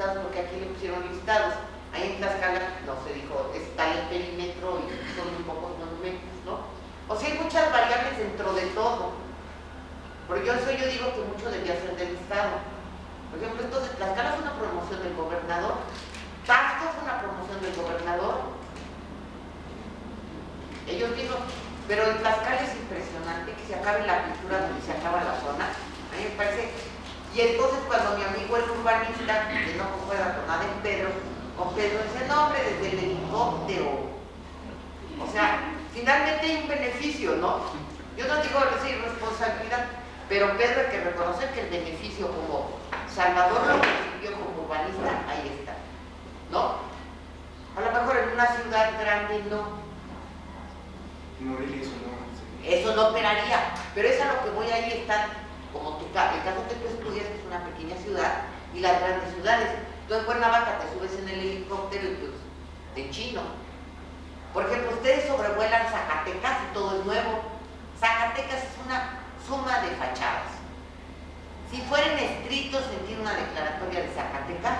listados porque aquí le pusieron listados. Ahí en Tlaxcala no se dijo, está el perímetro y son muy pocos monumentos, ¿no? O sea, hay muchas variables dentro de todo. Por eso yo digo que mucho debía ser del Estado. Por ejemplo, entonces Tlaxcala es una promoción del gobernador, Taxco es una promoción del gobernador. Ellos mismos, pero en Tlaxcala es impresionante que se acabe la pintura donde se acaba la zona. A mí me parece. Y entonces cuando mi amigo el urbanista, que no concuerda con nada con Pedro dice, no hombre, desde el helicóptero. O sea, finalmente hay un beneficio, ¿no? Yo no digo esa irresponsabilidad, pero Pedro hay que reconocer que el beneficio como Salvador lo recibió como urbanista, ahí está, ¿no? A lo mejor en una ciudad grande no. Morelia eso no. Eso no operaría, pero es a lo que voy ahí, están, como el caso que tú estudias, que es una pequeña ciudad, y las grandes ciudades. Tú en Cuernavaca te subes en el helicóptero y pues de chino. Por ejemplo, ustedes sobrevuelan Zacatecas y todo es nuevo. Zacatecas es una suma de fachadas. Si fueran estrictos en una declaratoria de Zacatecas,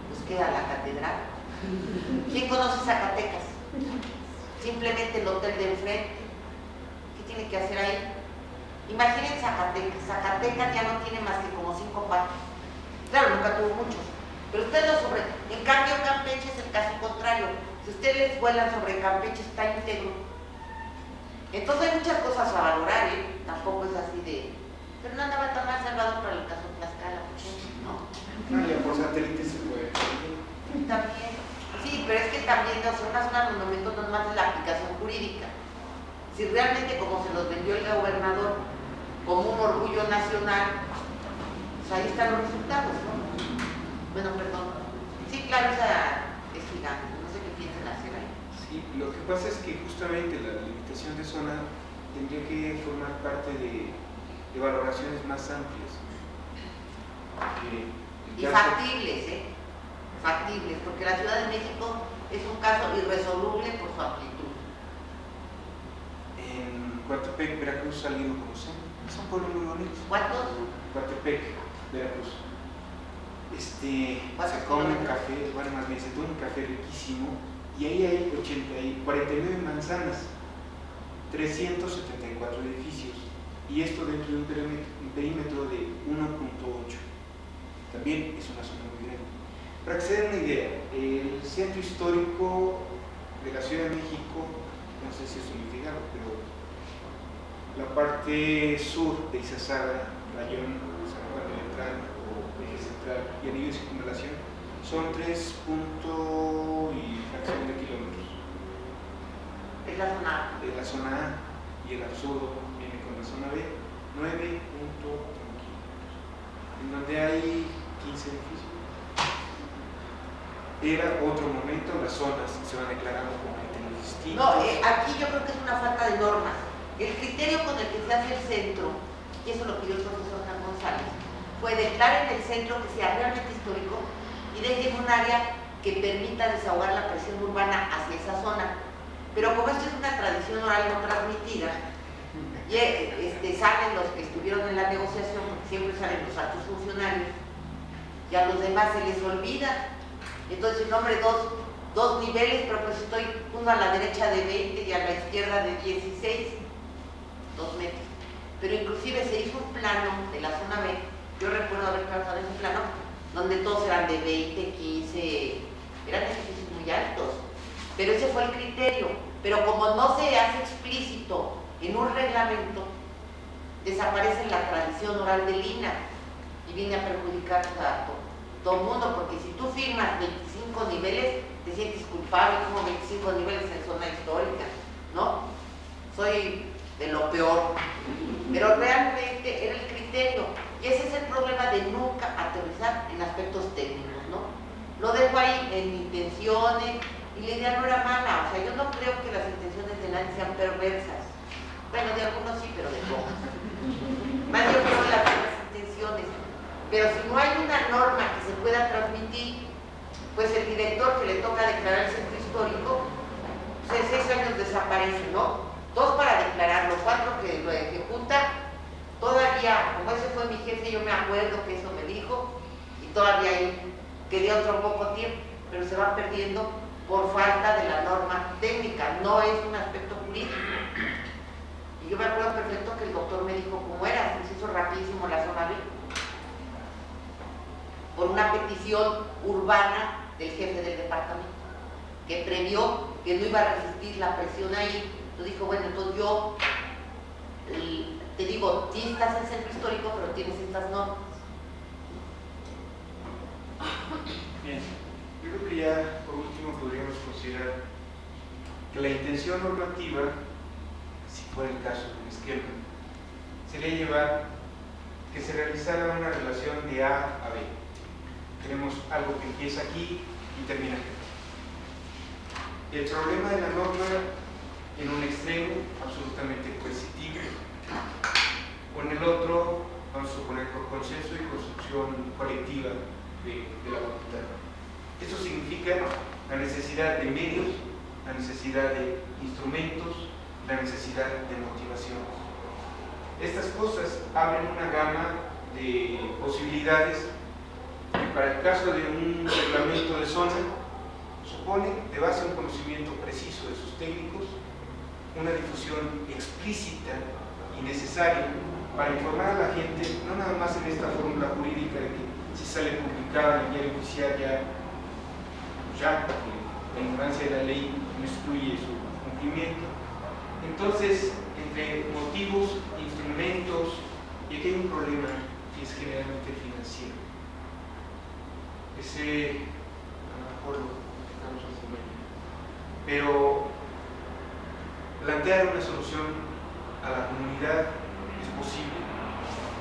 pues queda la catedral. ¿Quién conoce Zacatecas? Simplemente el hotel de enfrente. ¿Qué tiene que hacer ahí? Imaginen Zacatecas. Zacatecas ya no tiene más que como 5 patios. Claro, nunca tuvo muchos. Pero ustedes lo sobre. En cambio, Campeche es el caso contrario. Si ustedes vuelan sobre Campeche, está íntegro. Entonces hay muchas cosas a valorar, ¿eh? Tampoco es así de. Pero no andaba tan mal Salvador para el caso de Tlaxcala, ¿no? No, ya por satélite se puede. También. Sí, pero es que también una zona de monumento no es más de la aplicación jurídica. Si realmente como se los vendió el gobernador como un orgullo nacional, pues ahí están los resultados, ¿no? Bueno, perdón. Sí, claro, esa es gigante, no sé qué piensan hacer ahí. Sí, lo que pasa es que justamente la limitación de zona tendría que formar parte de valoraciones más amplias. Y factibles, ¿eh? Factibles, porque la Ciudad de México es un caso irresoluble por su amplitud. En Coatepec, Veracruz, alguien lo conoce. Son pueblos muy bonitos. ¿Cuántos? Coatepec, Veracruz. Se come un café, bueno, más bien se toma un café riquísimo y ahí hay 49 manzanas, 374 edificios y esto dentro de un perímetro de 1.8. También es una zona muy grande. Para que se den una idea, el centro histórico de la Ciudad de México, no sé si es unificado, pero la parte sur de Izazaga, Rayón, San Juan de Letrán o Eje Central y anillo de circunvalación son 3 y fracción de kilómetros. Es la zona A. De la zona A y el absurdo viene con la zona B, 9.1 kilómetros, en donde hay 15 edificios. Era otro momento, las zonas se van declarando como criterios distintos. No, aquí yo creo que es una falta de normas. El criterio con el que se hace el centro, y eso lo pidió el profesor Juan González, fue declarar en el centro que sea realmente histórico y dejen un área que permita desahogar la presión urbana hacia esa zona. Pero como esto es una tradición oral no transmitida, y salen los que estuvieron en la negociación, porque siempre salen los altos funcionarios, y a los demás se les olvida. Entonces, nombre, dos niveles, pero pues estoy uno a la derecha de 20 y a la izquierda de 16, 2 metros. Pero inclusive se hizo un plano de la zona B, yo recuerdo haber trabajado en ese plano, donde todos eran de 20, 15, eran edificios muy altos. Pero ese fue el criterio. Pero como no se hace explícito en un reglamento, desaparece la tradición oral del INAH y viene a perjudicar a todo el mundo, porque si tú firmas 25 niveles, te sientes culpable, como 25 niveles en zona histórica, ¿no? Soy de lo peor. Pero realmente era el criterio, y ese es el problema de nunca aterrizar en aspectos técnicos, ¿no? Lo dejo ahí en intenciones, y la idea no era mala, o sea, yo no creo que las intenciones de nadie sean perversas. Bueno, de algunos sí, pero de pocos. Más yo creo en las buenas intenciones. Pero si no hay una norma que se pueda transmitir, pues el director que le toca declarar el centro histórico, pues en 6 años desaparece, ¿no? 2 para declararlo, 4 que lo ejecuta, todavía, como ese fue mi jefe, yo me acuerdo que eso me dijo, y todavía hay quería otro poco tiempo, pero se van perdiendo por falta de la norma técnica, no es un aspecto jurídico. Y yo me acuerdo perfecto que el doctor me dijo cómo era, se hizo rapidísimo la zona B, por una petición urbana del jefe del departamento, que previó que no iba a resistir la presión ahí. Entonces dijo, bueno, entonces yo te digo, sí estás en centro histórico, pero tienes estas normas. Bien, yo creo que ya por último podríamos considerar que la intención normativa, si fuera el caso de un esquema, sería llevar que se realizara una relación de A a B. Tenemos algo que empieza aquí y termina aquí. El problema de la norma en un extremo absolutamente coercitivo, o en el otro, vamos a suponer por consenso y construcción colectiva de la voluntad. Eso significa la necesidad de medios, la necesidad de instrumentos, la necesidad de motivaciones. Estas cosas abren una gama de posibilidades que para el caso de un reglamento de zona supone, de base a un conocimiento preciso de sus técnicos, una difusión explícita y necesaria para informar a la gente, no nada más en esta fórmula jurídica de que si sale publicada en el diario oficial ya la ignorancia de la ley no excluye su cumplimiento. Entonces, entre motivos, instrumentos, y aquí hay un problema que es generalmente financiero. Ese, a lo mejor lo tocamos un momento, pero plantear una solución a la comunidad es posible.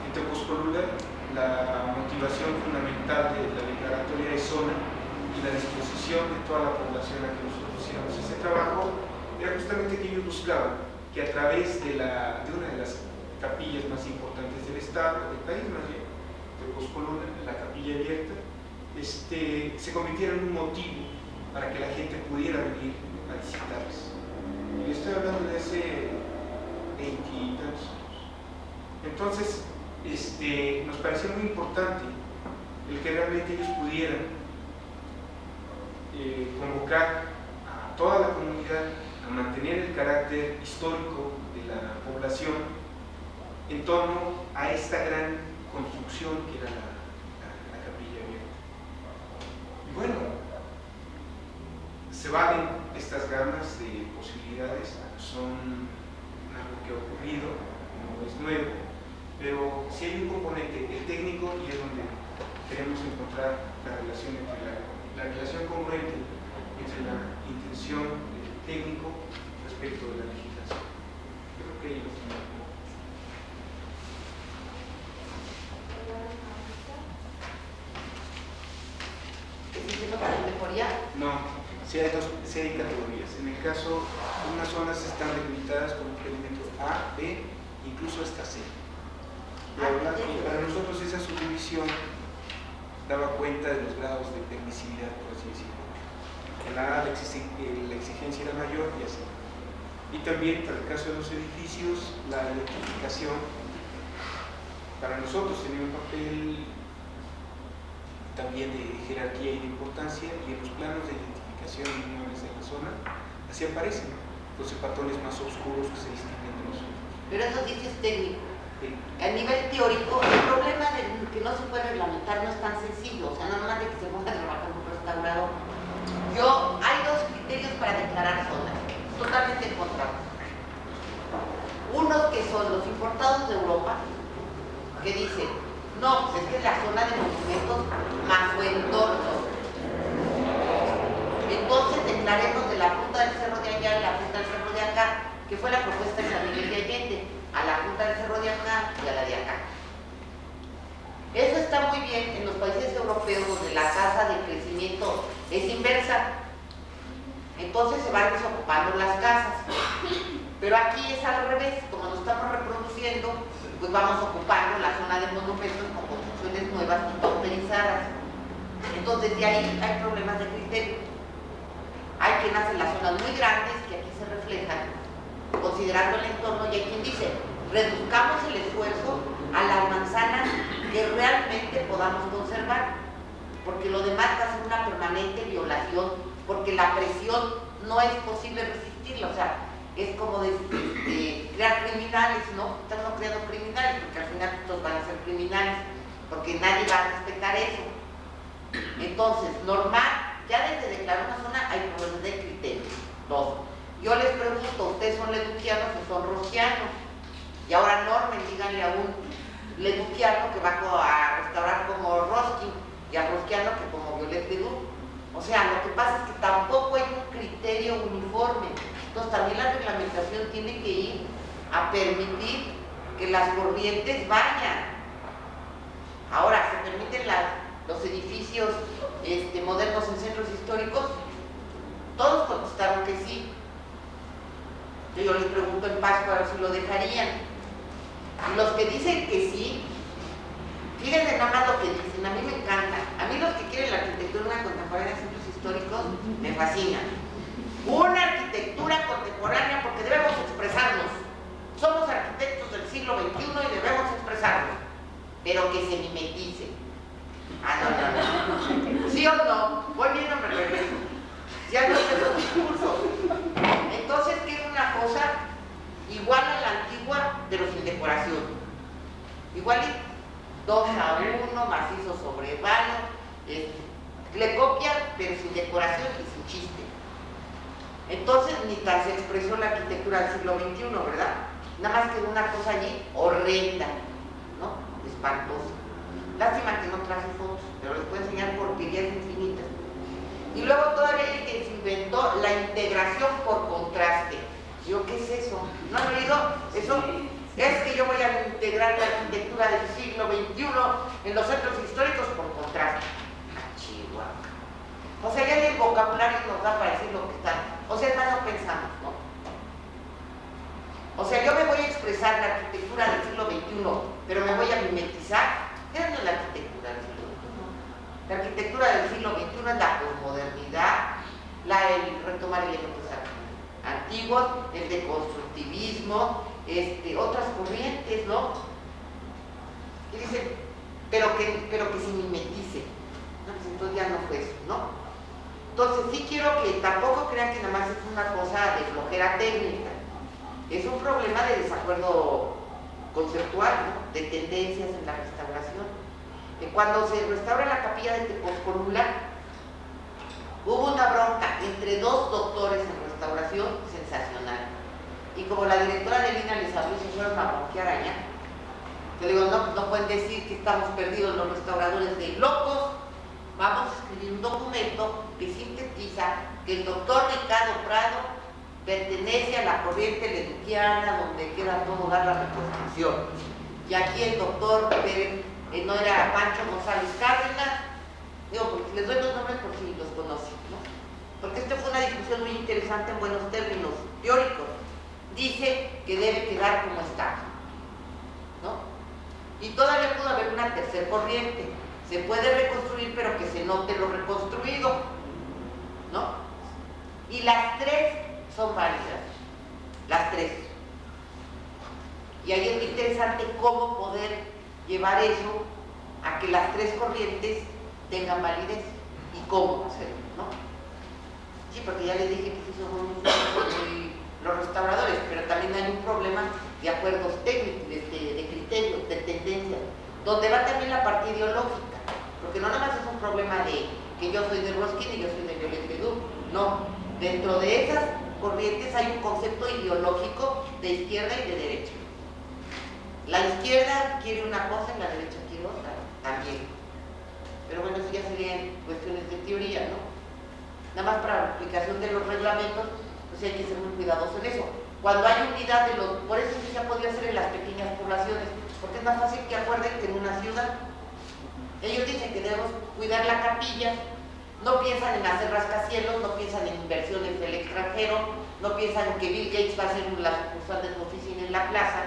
En Tepozcolula, la motivación fundamental de la declaratoria de zona y la disposición de toda la población a que nosotros hiciéramos ese trabajo era justamente que ellos buscaban que a través de una de las capillas más importantes del estado, del país más bien, Tepozcolula, la capilla abierta, se convirtiera en un motivo para que la gente pudiera venir a visitarles. Y estoy hablando de hace 20 y tantos años. Entonces, nos pareció muy importante el que realmente ellos pudieran convocar a toda la comunidad a mantener el carácter histórico de la población en torno a esta gran construcción que era la capilla abierta. Y bueno, se valen estas gamas de posibilidades, son algo que ha ocurrido, no es nuevo, pero si hay un componente, el técnico, y es donde queremos encontrar la relación entre la relación congruente entre la intención del técnico respecto de la legislación. Yo creo que ahí lo tenemos. ¿Es una categoría? No, sí hay categorías. En el caso, unas zonas están delimitadas con un perímetro A, B, incluso hasta C. Para nosotros esa subdivisión daba cuenta de los grados de permisividad, por así decirlo. En la A la exigencia era mayor y así. Y también, para el caso de los edificios, la electrificación para nosotros tenía un papel también de jerarquía y de importancia, y en los planos de identificación de inmuebles de la zona, así aparecen los zapatones más oscuros que se distinguen de nosotros. Pero eso dices técnico. A nivel teórico, el problema de que no se puede reglamentar no es tan sencillo, o sea, no más de que se ponga a trabajar con un restaurador. Hay dos criterios para declarar zonas, totalmente encontrados. Unos que son los importados de Europa, que dicen, no, pues es que es la zona de monumentos más su entorno. Entonces declaremos de la punta del cerro de allá y la punta del cerro de acá, que fue la propuesta de San Miguel de Allende, a la punta del cerro de acá y a la de acá. Eso está muy bien en los países europeos donde la tasa de crecimiento es inversa. Entonces se van desocupando las casas. Pero aquí es al revés, como nos estamos reproduciendo, pues vamos ocupando la zona de monumentos con construcciones nuevas y pauperizadas. Entonces de ahí hay problemas de criterio. Hay quien hace las zonas muy grandes, que aquí se reflejan, considerando el entorno, y hay quien dice, reduzcamos el esfuerzo a las manzanas que realmente podamos conservar. porque lo demás va a ser una permanente violación, porque la presión no es posible resistirla, o sea, es como crear criminales, ¿no? Están no creando criminales, porque al final todos van a ser criminales, porque nadie va a respetar eso. Entonces, normal, ya desde declarar una zona hay problemas de criterio. Dos, yo les pregunto, ¿ustedes son leducianos o son rosquianos? Y ahora normen, díganle a un leduciano que va a restaurar como Roski y a rosquiano que como Violet Leduc. O sea, lo que pasa es que tampoco hay un criterio uniforme. Entonces también la reglamentación tiene que ir a permitir que las corrientes vayan. Ahora, ¿se permiten los edificios modernos en centros históricos? Todos contestaron que sí. Yo les pregunto en Pascua a ver si lo dejarían. Y los que dicen que sí, fíjense nada más lo que dicen, a mí me encanta. A mí los que quieren la arquitectura contemporánea en centros históricos me fascinan. Una arquitectura contemporánea porque debemos expresarnos. Somos arquitectos del siglo XXI y debemos expresarnos, pero que se mimetice. No. ¿Sí o no? Voy bien o me regreso. Ya no sé los discursos. Entonces, ¿qué es una cosa igual a la antigua, pero sin decoración? Igual y 2:1, macizo sobre vano, le copian, pero sin decoración y sin chiste. Entonces, ni tan se expresó la arquitectura del siglo XXI, ¿verdad? Nada más que una cosa allí horrenda, ¿no? Espantosa. Lástima que no traje fotos, pero les puedo enseñar porquerías infinitas. Y luego todavía hay que se inventó la integración por contraste. Yo, ¿qué es eso? ¿No han oído eso? Es que yo voy a integrar la arquitectura del siglo XXI en los centros históricos por contraste. Chihuahua. O sea, ya ni el vocabulario nos da para decir lo que está. O sea, es más, no pensamos, ¿no? O sea, yo me voy a expresar la arquitectura del siglo XXI, pero me voy a mimetizar. ¿Qué es la arquitectura del siglo XXI? La arquitectura del siglo XXI es la posmodernidad, el retomar elementos antiguos, el deconstructivismo, otras corrientes, ¿no? Y dicen, pero que se mimetice. No, pues entonces ya no fue eso, ¿no? Entonces sí quiero que tampoco crean que nada más es una cosa de flojera técnica. Es un problema de desacuerdo conceptual, ¿no? De tendencias en la restauración. Cuando se restaura la capilla de Tepozcolula, hubo una bronca entre dos doctores en restauración sensacional. Y como la directora de Lina les habló, se fueron a bronquear allá. Yo digo, no pueden decir que estamos perdidos los restauradores de locos. Vamos a escribir un documento que sintetiza que el doctor Ricardo Prado pertenece a la corriente leduciana donde queda todo dar la reconstrucción. Y aquí el doctor no era Pancho González Cárdenas, digo, porque les doy los nombres por si los conocen, ¿no? Porque esta fue una discusión muy interesante en buenos términos teóricos. Dice que debe quedar como está, ¿no? Y todavía pudo haber una tercera corriente. Se puede reconstruir, pero que se note lo reconstruido, ¿no? Y las tres son válidas, las tres. Y ahí es muy interesante cómo poder llevar eso a que las tres corrientes tengan validez y cómo hacerlo, ¿no? Sí, porque ya les dije que sí somos muy los restauradores, pero también hay un problema de acuerdos técnicos, de criterios, de tendencias, donde va también la parte ideológica, porque no nada más es un problema de que yo soy de Ruskin y yo soy de Violet Leduc, no, dentro de esas corrientes hay un concepto ideológico de izquierda y de derecha. La izquierda quiere una cosa y la derecha quiere otra, también. Pero bueno, eso ya serían cuestiones de teoría, ¿no? Nada más para la aplicación de los reglamentos, pues hay que ser muy cuidadosos en eso. Cuando hay unidad de los... Por eso sí se ha podido hacer en las pequeñas poblaciones, porque es más fácil que acuerden que en una ciudad. Ellos dicen que debemos cuidar la capilla, no piensan en hacer rascacielos, no piensan en inversiones del extranjero, no piensan en que Bill Gates va a hacer la sucursal de su oficina en la plaza.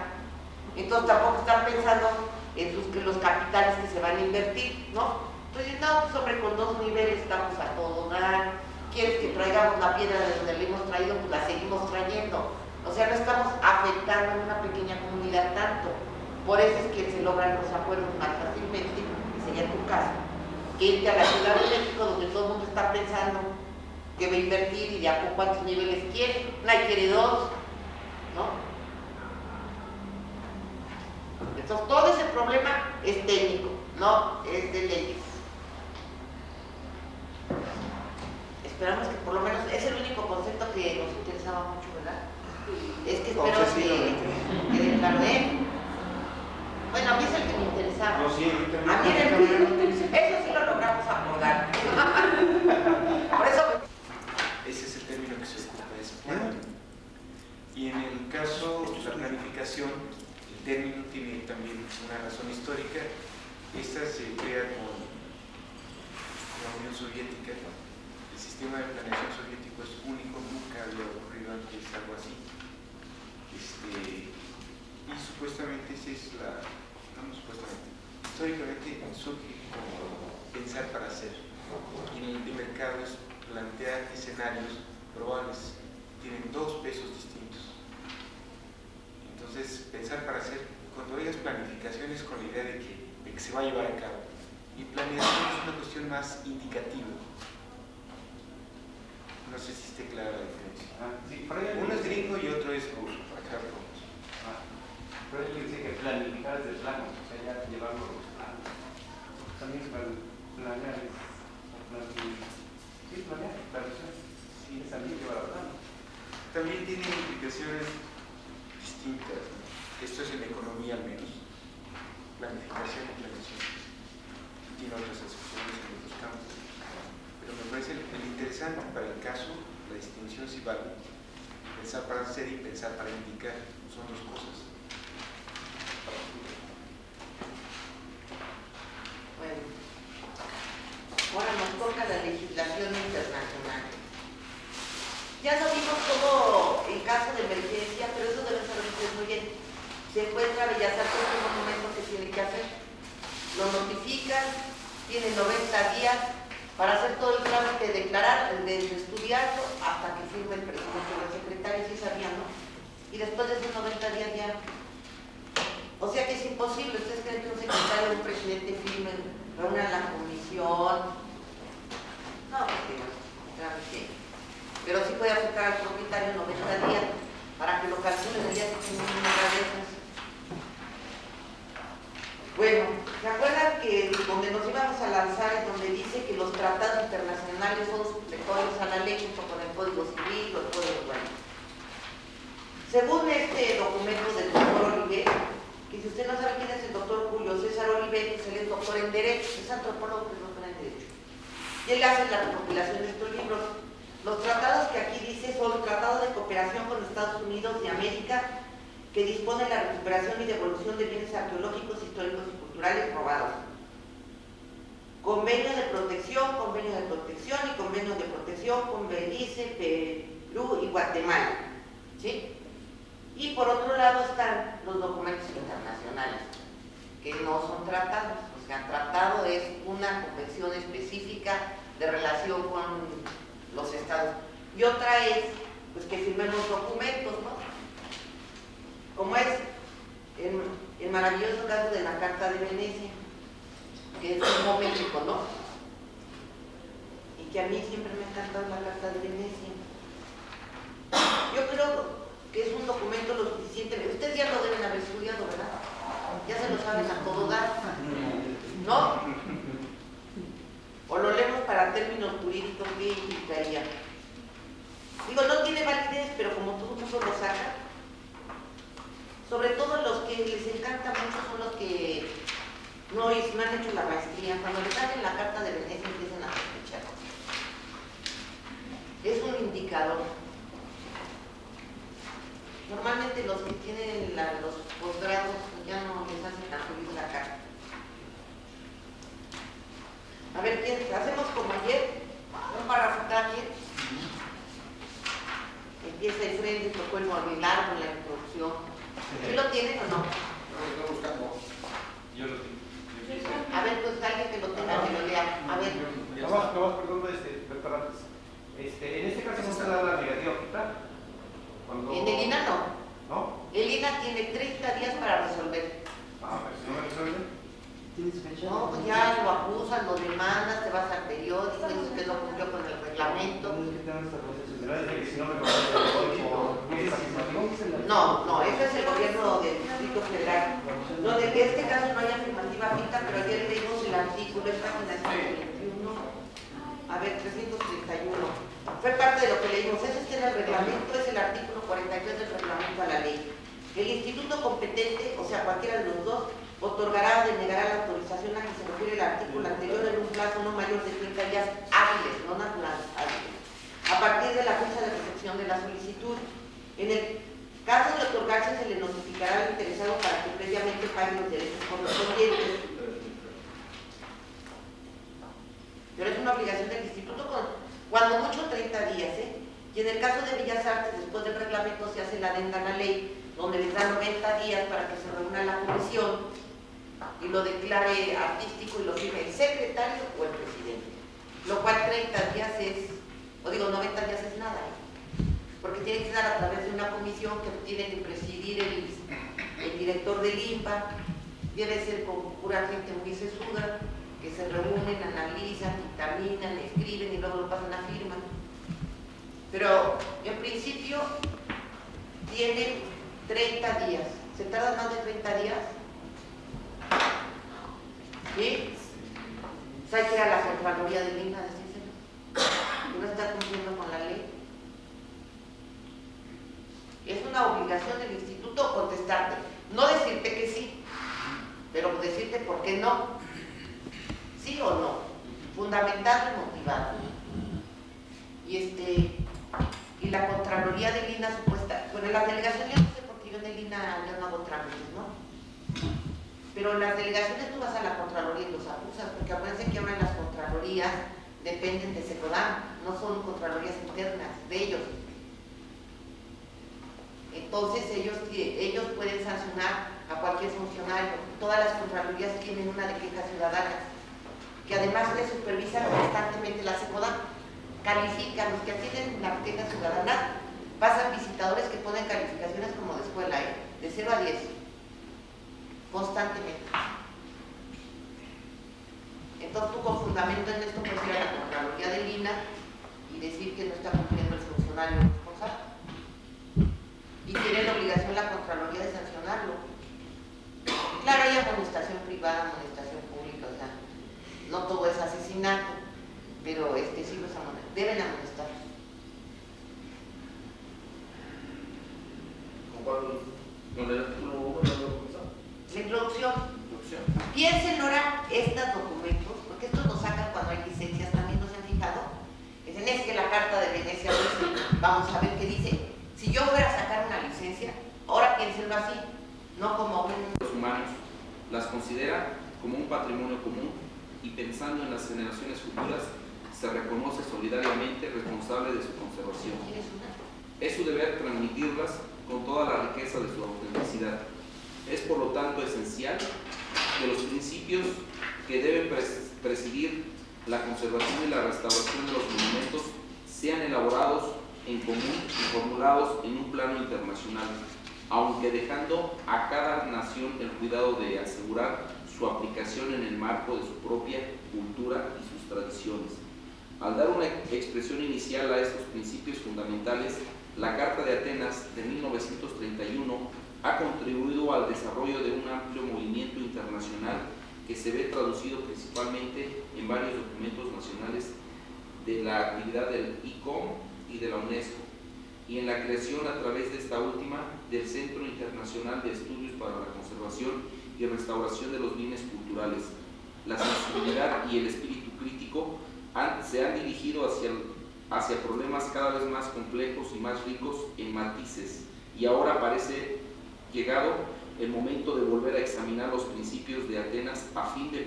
Entonces tampoco están pensando en los capitales que se van a invertir, ¿no? Entonces, no, pues hombre, con 2 niveles estamos a todo dar. ¿Quieres que traigamos la piedra de donde la hemos traído? Pues la seguimos trayendo. O sea, no estamos afectando a una pequeña comunidad tanto. Por eso es que se logran los acuerdos más fácilmente, que sería tu caso, que irte a la Ciudad de México, donde todo el mundo está pensando que va a invertir y de a poco cuántos niveles quiere. Nadie quiere 2, ¿no? Entonces, todo ese problema es técnico, no es de leyes. Esperamos que por lo menos, es el único concepto que nos interesaba mucho, ¿verdad? Es que espero que quede claro, Bueno, a mí es el que me interesaba. No, sí, a mí era el que me interesaba. Eso sí lo logramos acordar. Por eso... Ese es el término que se ocupa, es plan. Y en el caso de la planificación, el término tiene también una razón histórica. Esta se crea con la Unión Soviética. El sistema de planeación soviético es único, nunca había ocurrido antes algo así. Y supuestamente esa es la... no supuestamente, históricamente surge como pensar para hacer. Y en el de mercado es plantear escenarios probables, tienen 2 pesos distintos. Entonces, pensar para hacer, cuando digas planificaciones con la idea de que se va a llevar a cabo, y planeación es una cuestión más indicativa. No sé si esté clara la diferencia. Sí, uno es gringo y otro es ruso, acá pero él dice que planificar es de plano, o sea, ya llevarlo a los planos. También planear es... Sí, planear, planeación. Sí, es también llevar a plano. También tiene implicaciones distintas, ¿no? Esto es en economía al menos. Planificación y planeación. Tiene otras excepciones en otros campos. Pero me parece el interesante para el caso, la distinción sí vale. Pensar para hacer y pensar para indicar son 2 cosas. Bueno, ahora nos toca la legislación internacional. Ya no vimos cómo en caso de emergencia, pero eso deben saber ustedes muy bien. Se encuentra Bellas Artes en un momento que tiene que hacer. Lo notifican, tiene 90 días para hacer todo el trámite de declarar, de estudiarlo, hasta que firme el presidente o el secretario, si sabían, ¿no? Y después de esos 90 días ya. O sea que es imposible. Ustedes creen que un secretario o un presidente firme, reúnan la comisión. No, porque no, claro que. Pero sí puede afectar al propietario 90 días para que lo calculen el día que tiene una de esas. Bueno, ¿se acuerdan que donde nos íbamos a lanzar es donde dice que los tratados internacionales son supletorios a la ley junto con el Código Civil o el Código Bueno? Según este documento del doctor Oliver, que si usted no sabe quién es el doctor Julio César Oliver, pues él es doctor en Derecho, es antropólogo que es doctor en Derecho. Y él hace la recopilación de estos libros. Los tratados que aquí dice son tratados de cooperación con Estados Unidos de América, que dispone la recuperación y devolución de bienes arqueológicos, históricos y culturales robados. Convenio de protección y convenio de protección con Belice, Perú y Guatemala. ¿Sí? Y por otro lado están los documentos internacionales, que no son tratados. O sea, tratado es una convención específica de relación con los estados. Y otra es, pues, que firmemos documentos, ¿no? Como es el maravilloso caso de la Carta de Venecia, que es homométrico, ¿no? Y que a mí siempre me ha encantado la Carta de Venecia. Yo creo que es un documento lo suficiente. Ustedes ya lo deben haber estudiado, ¿verdad? Ya se lo saben a todo dar, ¿no? O lo leemos para términos jurídicos, ¿qué implicaría? Digo, no tiene validez, pero como todo el mundo lo saca, sobre todo los que les encanta mucho son los que no han hecho la maestría. Cuando les salen la Carta de Venecia empiezan a sospechar. Es un indicador. Normalmente los que tienen los posgrados ya no les hacen tan feliz la carta. A ver, hacemos como ayer, un párrafo cada quien. Empieza el frente, tocó el morbilar con la introducción. ¿Sí lo tienen o no? Lo estoy buscando. Yo lo tengo. A ver, pues alguien que lo tenga, que lo lea. A ver. Nomás, perdón, doctor, antes. En este caso no se da la negativa quitar. En el INA no. ¿No? El INA tiene 30 días para resolver. Pero si no me resuelven. ¿Tienes fecha? No, pues ya lo acusan, lo demandas, te vas al periódico, dices que no cumplió con el reglamento. No, eso es el gobierno del Distrito Federal. No, de que este caso no haya afirmativa fita, pero ayer leímos el artículo, es página 121, a ver, 331. Fue parte de lo que leímos. Eso está en el reglamento, es el artículo 43 del reglamento a la ley. El instituto competente, o sea, cualquiera de los dos, otorgará o denegará la autorización a que se refiere el artículo anterior en un plazo no mayor de 30 días hábiles, no naturales, hábiles, a partir de la fecha de recepción de la solicitud. En el caso de otorgarse, se le notificará al interesado para que previamente pague los derechos correspondientes. Pero es una obligación del instituto cuando mucho 30 días, Y en el caso de Bellas Artes, después del reglamento se hace la adenda a la ley, donde les dan 90 días para que se reúna la comisión y lo declare artístico y lo firme el secretario o el presidente. Lo cual 30 días es, 90 días es nada, porque tiene que ser a través de una comisión que tiene que presidir el director del INPA, debe ser con pura gente muy sesuda, que se reúnen, analizan, dictaminan, escriben y luego lo pasan a firma. Pero en principio tienen 30 días. ¿Se tardan más de 30 días? ¿Sí? Pues hay que ir a la Contraloría del INPA a decírselo. No está cumpliendo con la ley. Es una obligación del instituto contestarte. No decirte que sí, pero decirte por qué no. ¿Sí o no? Fundamental y motivado. Y la Contraloría del INA supuesta. Bueno, las delegaciones yo no sé porque yo en el INA ya no hago trámites, ¿no? Pero en las delegaciones tú vas a la Contraloría y los acusas, porque acuérdense que ahora en las Contralorías dependen de Secodam, no son Contralorías internas de ellos. Entonces ellos pueden sancionar a cualquier funcionario. Todas las Contralorías tienen una de quejas ciudadanas, que además le supervisan constantemente la Secodam. Califican, los que atienden la queja ciudadana, pasan visitadores que ponen calificaciones como de escuela, de 0 a 10, constantemente. Entonces tú con fundamento en esto puedes ir a la Contraloría del INA y decir que no está cumpliendo el funcionario responsable. Y tiene la obligación la Contraloría de sancionarlo. Claro, hay amonestación privada, amonestación pública, o sea, no todo es asesinato, pero sí los deben amonestar. ¿Con el artículo 1 La introducción. Piensen ahora estos documentos, porque estos nos sacan cuando hay licencias, también nos han fijado. Dicen, es que la Carta de Venecia dice, vamos a ver qué dice. Si yo fuera a sacar una licencia, ahora piénsenlo así, no como los humanos las considera como un patrimonio común y pensando en las generaciones futuras, se reconoce solidariamente responsable de su conservación. Es su deber transmitirlas con toda la riqueza de su autenticidad. Es por lo tanto esencial que los principios que deben presidir la conservación y la restauración de los monumentos sean elaborados en común y formulados en un plano internacional, aunque dejando a cada nación el cuidado de asegurar su aplicación en el marco de su propia cultura y sus tradiciones. Al dar una expresión inicial a estos principios fundamentales, la Carta de Atenas de 1931 ha contribuido al desarrollo de un amplio movimiento internacional que se ve traducido principalmente en varios documentos nacionales de la actividad del ICOM y de la UNESCO, y en la creación a través de esta última del Centro Internacional de Estudios para la Conservación y Restauración de los Bienes Culturales. La sensibilidad y el espíritu crítico se han dirigido hacia problemas cada vez más complejos y más ricos en matices, y ahora parece llegado el momento de volver a examinar los principios de Atenas a fin de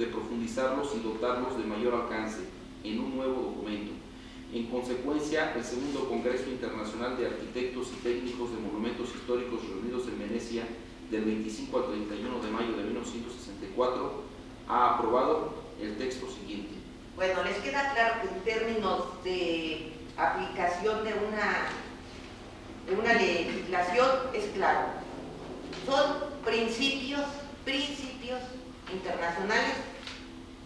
profundizarlos y dotarlos de mayor alcance en un nuevo documento. En consecuencia, el segundo Congreso Internacional de Arquitectos y Técnicos de Monumentos Históricos reunidos en Venecia del 25 al 31 de mayo de 1964 ha aprobado el texto siguiente. Bueno, les queda claro que en términos de aplicación de una legislación es claro. Son principios internacionales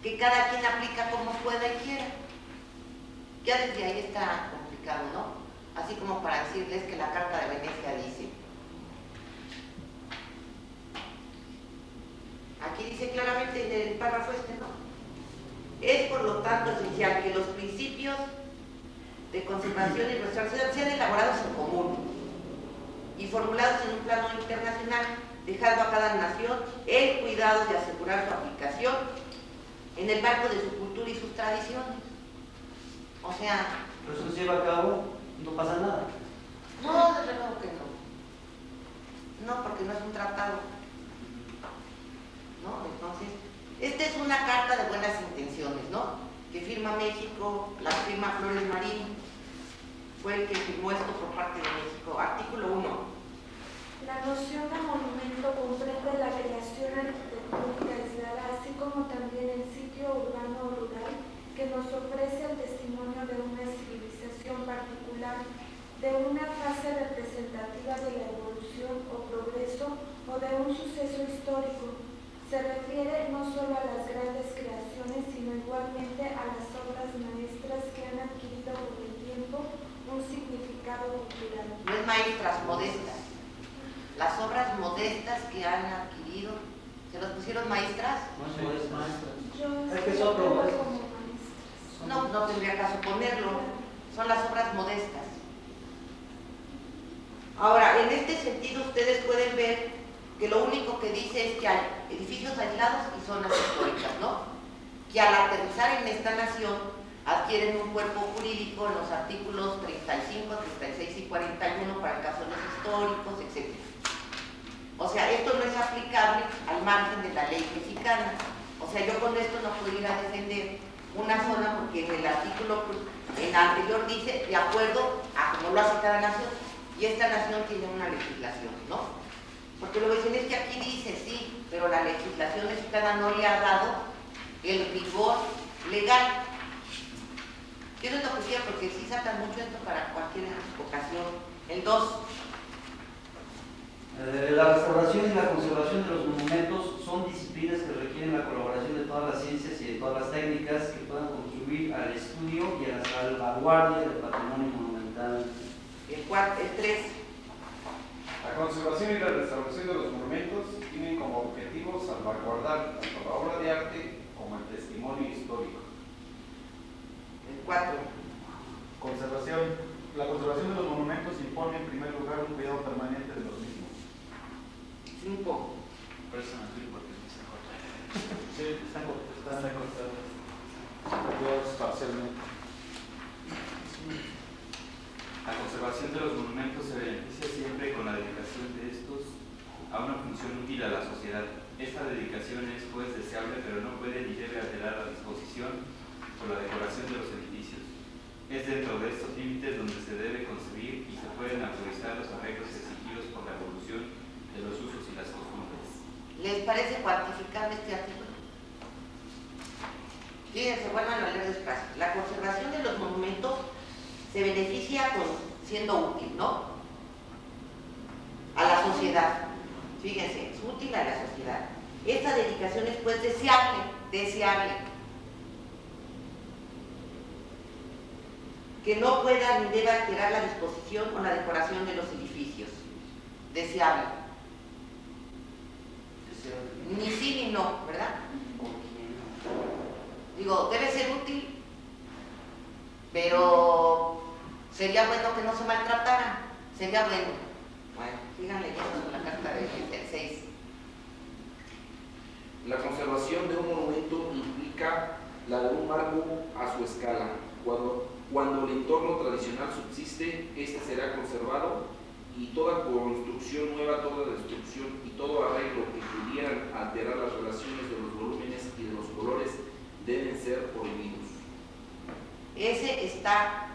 que cada quien aplica como pueda y quiera. Ya desde ahí está complicado, ¿no? Así como para decirles que la Carta de Venecia dice. Aquí dice claramente en el párrafo ¿no? Es por lo tanto esencial que los principios de conservación y restauración sean elaborados en común y formulados en un plano internacional, dejando a cada nación el cuidado de asegurar su aplicación en el marco de su cultura y sus tradiciones. O sea... Pero eso se lleva a cabo, no pasa nada. No, desde luego que no. No, porque no es un tratado. ¿No? Entonces, esta es una carta de buenas intenciones, ¿no? Que firma México, la firma Flores Marín, fue el que firmó esto por parte de México. Artículo 1. La noción de monumento comprende la creación arquitectónica aislada, así como también el sitio urbano o rural que nos ofrece el testimonio de una civilización particular, de una fase representativa de la evolución o progreso o de un suceso histórico. Se refiere no solo a las grandes creaciones, sino igualmente a las obras maestras que han adquirido con el tiempo un significado cultural. No es maestras, modestas. Las obras modestas que han adquirido, ¿se los pusieron maestras? No es maestra. Yo que son como obras. maestras. No tendría caso ponerlo. Son las obras modestas. Ahora, en este sentido ustedes pueden ver que lo único que dice es que hay edificios aislados y zonas históricas, ¿no? Que al aterrizar en esta nación adquieren un cuerpo jurídico en los artículos 35, 36 y 41 para el caso de los históricos, etc. O sea, esto no es aplicable al margen de la ley mexicana. O sea, yo con esto no puedo ir a defender una zona porque en el artículo en anterior dice de acuerdo a cómo lo hace cada nación, y esta nación tiene una legislación, ¿no? Porque luego dicen, es que aquí dice, sí, pero la legislación mexicana no le ha dado el rigor legal. Yo no es lo que quiero, porque sí sacan mucho esto para cualquier ocasión. El 2. La restauración y la conservación de los monumentos son disciplinas que requieren la colaboración de todas las ciencias y de todas las técnicas que puedan contribuir al estudio y a la salvaguardia del patrimonio monumental. El 3. La conservación y la restauración de los monumentos tienen como objetivo salvaguardar tanto la obra de arte como el testimonio histórico. El 4. La conservación de los monumentos impone en primer lugar un cuidado permanente de los mismos. 5. Por eso me fui, porque no se corta. Sí, están cortados. Cuidados parcialmente. La conservación de los monumentos se beneficia siempre con la dedicación de estos a una función útil a la sociedad. Esta dedicación es pues deseable, pero no puede ni debe alterar la disposición o la decoración de los edificios. Es dentro de estos límites donde se debe concebir y se pueden autorizar los arreglos exigidos por la evolución de los usos y las costumbres. ¿Les parece cuantificable este artículo? Fíjense, vuelvan a leer despacio. La conservación de los monumentos se beneficia siendo útil, ¿no? A la sociedad. Fíjense, es útil a la sociedad. Esta dedicación es pues deseable. Que no pueda ni deba alterar la disposición o la decoración de los edificios. Deseable. Ni sí ni no, ¿verdad? Digo, debe ser útil, pero sería bueno que no se maltrataran. Sería bueno. Bueno, sigan leyendo la carta del 6. La conservación de un monumento implica la de un marco a su escala. Cuando el entorno tradicional subsiste, este será conservado y toda construcción nueva, toda destrucción y todo arreglo que pudieran alterar las relaciones de los volúmenes y de los colores deben ser prohibidos. Ese está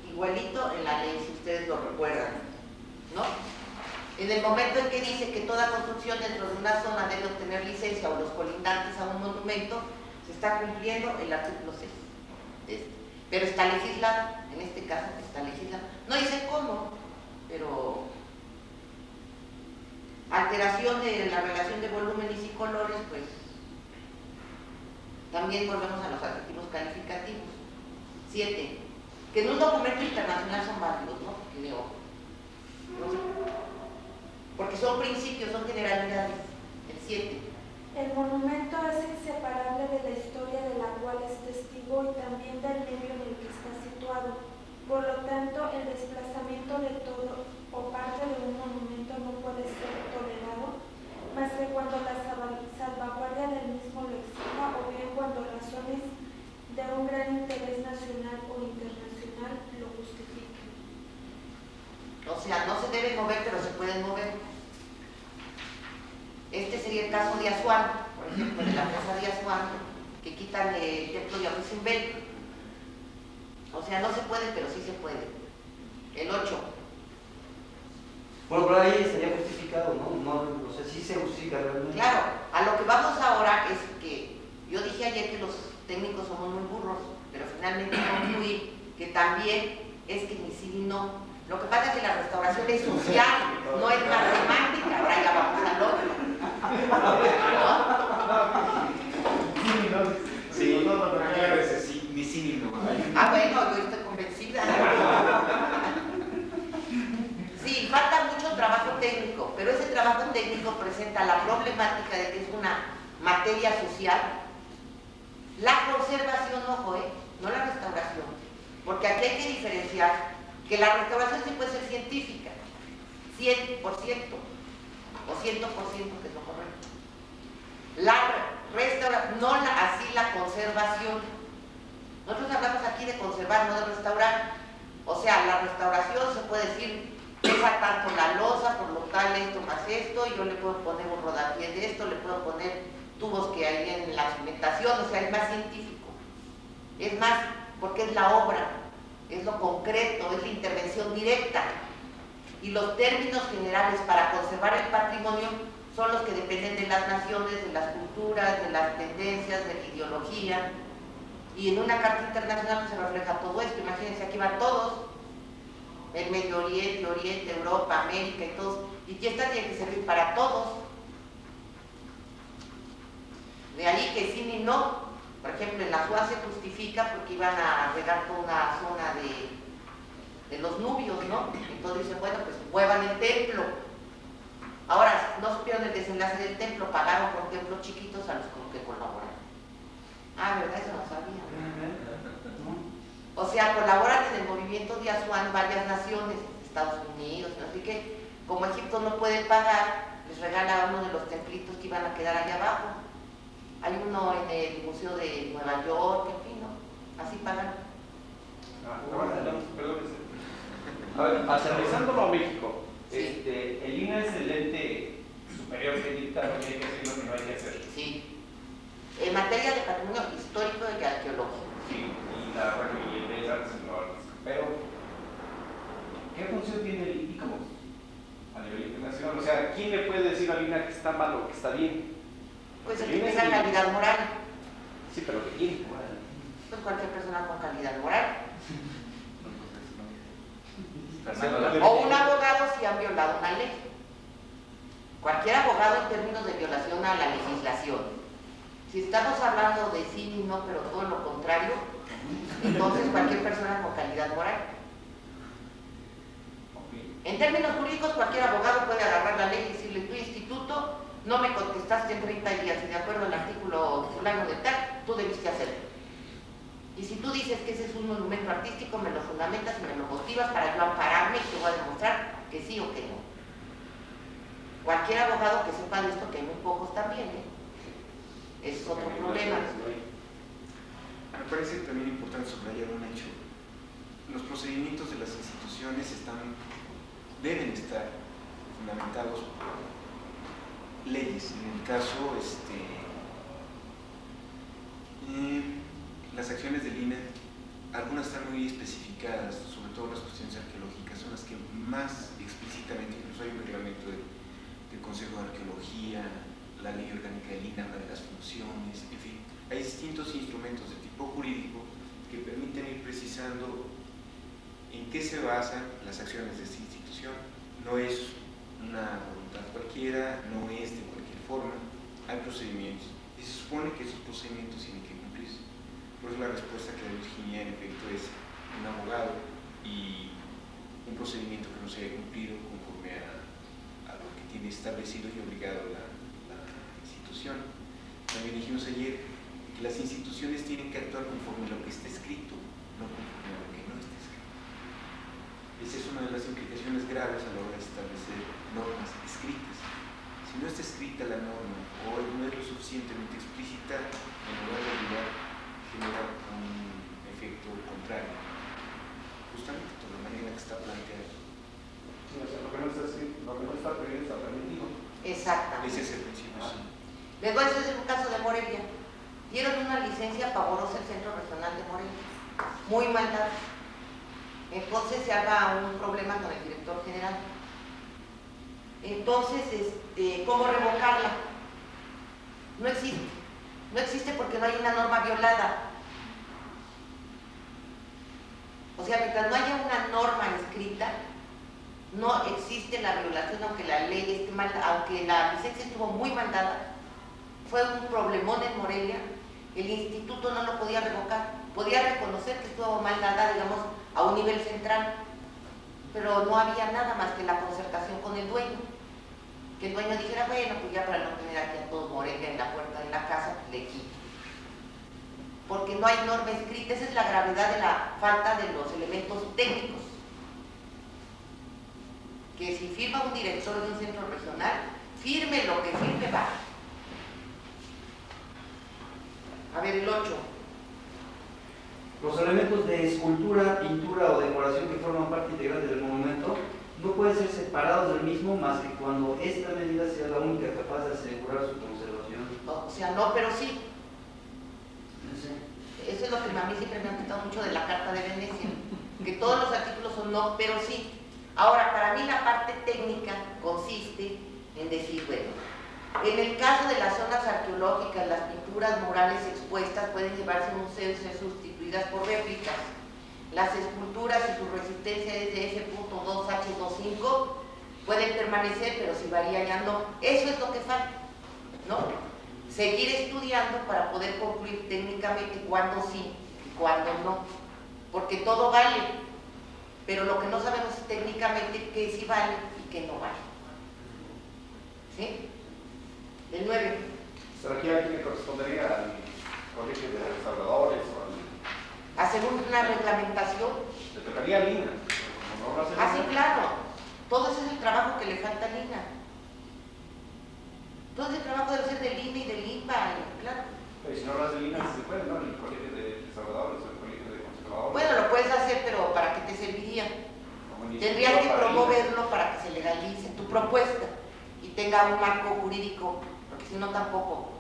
igualito en la ley, si ustedes lo recuerdan, ¿no? En el momento en que dice que toda construcción dentro de una zona debe obtener licencia o los colindantes a un monumento, se está cumpliendo el artículo 6. Pero está legislado, en este caso está legislado. No dice cómo, pero alteración de la relación de volúmenes y colores, pues También volvemos a los adjetivos calificativos. 7. Que en un documento internacional son válidos, ¿no? Porque son principios, son generalidades. El 7. El monumento es inseparable de la historia de la cual es testigo y también del medio en el que está situado. Por lo tanto, el desplazamiento de todo o parte de un monumento no puede ser tolerado, más que cuando la salvaguardia del mismo lo exija o bien cuando razones de un gran interés nacional o internacional lo justifiquen. O sea, no se debe mover, pero se pueden mover. Este sería el caso de Asuán, por ejemplo, de la casa de Asuán, que quitan el templo de Ahuizimbel. O sea, no se puede, pero sí se puede. El 8. Bueno, por ahí estaría justificado, ¿no? O sea, sí se justifica realmente. Claro, a lo que vamos ahora es que yo dije ayer que los técnicos somos muy burros, pero finalmente concluí que también es que ni sí ni no. Lo que pasa es que la restauración es social, no es matemática. Ahora ya vamos al otro. ¿No? Sí, sí, ni sí ni no. Ah, bueno, yo estoy convencida. Sí, falta mucho trabajo técnico, pero ese trabajo técnico presenta la problemática de que es una materia social. La conservación, ojo, no la restauración, porque aquí hay que diferenciar que la restauración sí puede ser científica, 100% o 100%, que es lo correcto. La restauración, no así la conservación. Nosotros hablamos aquí de conservar, no de restaurar. O sea, la restauración se puede decir, pesa tanto la losa, por lo tal esto más esto, y yo le puedo poner un rodapié de esto, le puedo poner tubos que hay en la cimentación, o sea, es más científico. Es más, porque es la obra, es lo concreto, es la intervención directa. Y los términos generales para conservar el patrimonio son los que dependen de las naciones, de las culturas, de las tendencias, de la ideología. Y en una carta internacional se refleja todo esto. Imagínense, aquí van todos, el Medio Oriente, Oriente, Europa, América y todos. Y esta tiene que servir para todos. De ahí que sí ni no. Por ejemplo, en la SUA se justifica porque iban a regar toda una zona de los nubios, ¿no? Entonces dicen, bueno, pues muevan el templo. Ahora, no supieron el desenlace del templo, pagaron por templos chiquitos a los que colaboran. Ah, ¿verdad? Eso no sabía. O sea, colaboran en el movimiento de Asuán varias naciones, Estados Unidos, así que como Egipto no puede pagar, les regala uno de los templitos que iban a quedar allá abajo. Hay uno en el Museo de Nueva York, en fin, ¿no? Así pagan. A ver, aterrizándolo a México, Sí. el INA es el ente superior que dicta lo que hay que hacer y lo que no hay que hacer. Sí. En materia de patrimonio histórico y arqueológico. Sí, y el de artes y artes. Pero, ¿qué función tiene el ICO a nivel internacional? O sea, ¿quién le puede decir al INA que está mal o que está bien? Pues el que tenga calidad moral. Sí, pero ¿de quién? Pues cualquier persona con calidad moral. O un abogado si han violado una ley. Cualquier abogado en términos de violación a la legislación. Si estamos hablando de sí y no, pero todo lo contrario, entonces cualquier persona con calidad moral. En términos jurídicos, cualquier abogado puede agarrar la ley y decirle, tu instituto no me contestaste en 30 días y de acuerdo al artículo fulano de tal, tú debiste hacerlo. Y si tú dices que ese es un monumento artístico, me lo fundamentas y me lo motivas para yo ampararme y te voy a demostrar que sí o que no. Cualquier abogado que sepa de esto, que hay muy pocos también, es otro problema. Me parece también importante subrayar un hecho. Los procedimientos de las instituciones deben estar fundamentados por leyes. En el caso, las acciones del INE, algunas están muy especificadas, sobre todo las cuestiones arqueológicas, son las que más explícitamente, incluso hay un reglamento del Consejo de Arqueología, la ley orgánica del INE habla de las funciones, en fin, hay distintos instrumentos de tipo jurídico que permiten ir precisando en qué se basan las acciones de esta institución. No es una voluntad cualquiera, no es de cualquier forma, hay procedimientos y se supone que esos procedimientos tienen que cumplirse. Por eso la respuesta que da Virginia en efecto es un abogado y un procedimiento que no se haya cumplido conforme a lo que tiene establecido y obligado la institución. También dijimos ayer que las instituciones tienen que actuar conforme a lo que está escrito, no conforme a lo que no está escrito. Esa es una de las implicaciones graves a la hora de establecer normas escritas. Si no está escrita la norma o no es lo suficientemente explícita, en lugar de ayudar, genera un efecto contrario. Justamente por la manera en que está planteado. Sí, o sea, lo que no está escrito, lo que no está prohibido está permitido. Exactamente. Ese es el principio, sí. Luego, ese es un caso de Morelia. Dieron una licencia pavorosa al Centro Regional de Morelia, muy mal dada. Entonces se haga un problema con el director general. Entonces, ¿cómo revocarla? No existe. No existe porque no hay una norma violada. O sea, mientras no haya una norma escrita, no existe la violación, aunque la ley esté mal, aunque la licencia estuvo muy mal dada. Fue un problemón en Morelia. El instituto no lo podía revocar. Podía reconocer que estuvo mal dada, digamos, a un nivel central, pero no había nada más que la concertación con el dueño. Que el dueño dijera, bueno, pues ya para no tener aquí a todo Morelia en la puerta de la casa, pues le quito. Porque no hay norma escrita. Esa es la gravedad de la falta de los elementos técnicos. Que si firma un director de un centro regional, firme lo que firme, va. A ver, el 8. Los elementos de escultura, pintura o decoración que forman parte integrante del monumento no pueden ser separados del mismo más que cuando esta medida sea la única capaz de asegurar su conservación. O sea, no, pero sí. Sí. Eso es lo que a mí siempre me ha gustado mucho de la Carta de Venecia, que todos los artículos son no, pero sí. Ahora, para mí la parte técnica consiste en decir, bueno, en el caso de las zonas arqueológicas, las pinturas murales expuestas pueden llevarse a un museo y ser sustituidas por réplicas. Las esculturas y su resistencia es de F.2H25 pueden permanecer, pero si varía ya no. Eso es lo que falta, ¿no? Seguir estudiando para poder concluir técnicamente cuándo sí y cuándo no. Porque todo vale, pero lo que no sabemos es técnicamente qué sí vale y qué no vale. ¿Sí? El 9. Pero aquí hay que correspondería al colegio de restauradores o al... Hacer una reglamentación. Le tocaría a Lina. Como no lo hace Ah, sí, Lina. claro. Todo ese es el trabajo que le falta a Lina. Todo ese trabajo debe ser del INE y del INBA, claro. Pero si no lo hace Lina, se puede, ¿no? El colegio de restauradores o el colegio de conservadores. Bueno, lo puedes hacer, pero ¿para qué te serviría? Tendrías que promoverlo para que se legalice tu propuesta y tenga un marco jurídico, porque si no tampoco.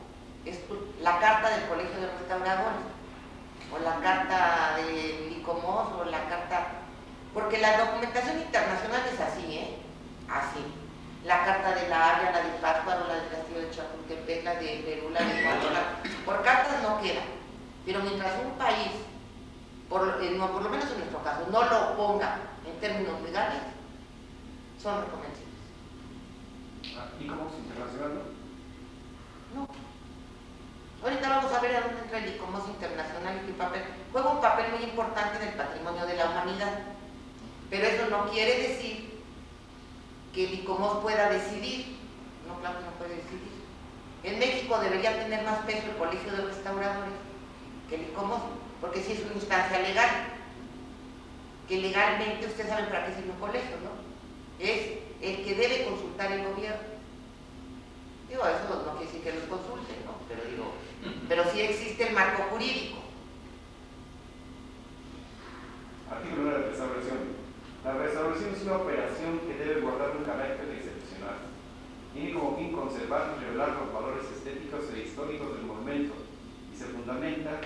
Es la carta del Colegio de Restauradores, o la carta de Licomos, o la carta... Porque la documentación internacional es así, ¿eh? Así. La carta de la Haya, la de Pátzcuaro, la del Castillo de Chapultepec, la de Perú, la de Guatemala. Por cartas no queda. Pero mientras un país, por lo menos en nuestro caso, no lo ponga en términos legales, son reconocidos. ¿Y cómo es internacional, no? No. Ahorita vamos a ver a dónde entra el ICOMOS internacional y qué papel. Juega un papel muy importante en el patrimonio de la humanidad. Pero eso no quiere decir que el ICOMOS pueda decidir. No, claro que no puede decidir. En México debería tener más peso el Colegio de Restauradores que el ICOMOS, porque sí es una instancia legal. Que legalmente, ustedes saben para qué sirve un colegio, ¿no? Es el que debe consultar el gobierno. Digo, eso no quiere decir que los consulten, ¿no? Pero sí existe el marco jurídico. Artículo 9 de restauración. La restauración es una operación que debe guardar un carácter excepcional. Tiene como fin conservar y revelar los valores estéticos e históricos del monumento y se fundamenta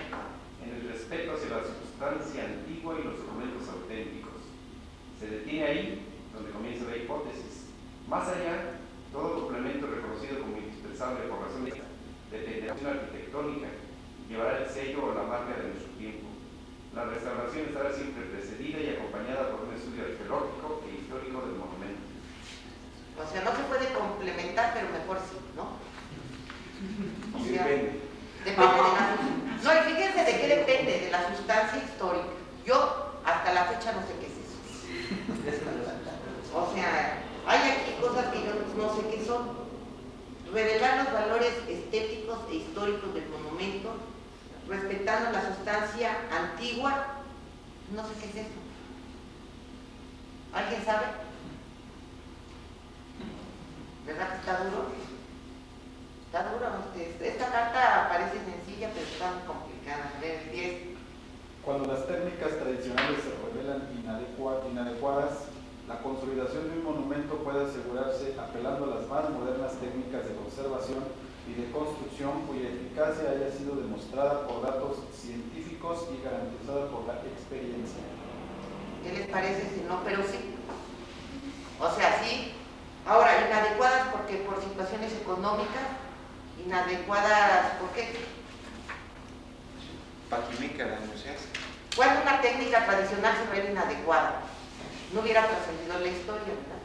en el respeto hacia la sustancia antigua y los documentos auténticos. Se detiene ahí donde comienza la hipótesis. Más allá, todo complemento reconocido como indispensable por razones de tendencia arquitectónica llevará el sello o la marca de nuestro tiempo. La restauración estará siempre precedida y acompañada por un estudio arqueológico e histórico del monumento. O sea, no se puede complementar, pero mejor sí, ¿no? O sea, Depende. depende de la... No, y fíjense de qué depende de la sustancia histórica. Yo hasta la fecha no sé qué es eso. O sea, hay aquí cosas que yo no sé qué son. Revelar los valores estéticos e históricos del monumento, respetando la sustancia antigua, no sé qué es eso. ¿Alguien sabe? ¿Verdad que está duro? Está duro. Esta carta parece sencilla, pero está muy complicada. A ver, 10. Cuando las técnicas tradicionales se revelan inadecuadas, la consolidación de un monumento puede asegurarse apelando a las más modernas técnicas de conservación y de construcción cuya eficacia haya sido demostrada por datos científicos y garantizada por la experiencia. ¿Qué les parece si no? Pero sí. O sea, sí. Ahora, inadecuadas porque por situaciones económicas, inadecuadas, ¿por qué? Paquimeca daño se hace. Cuando una técnica tradicional se vuelve inadecuada, no hubiera trascendido la historia, ¿verdad?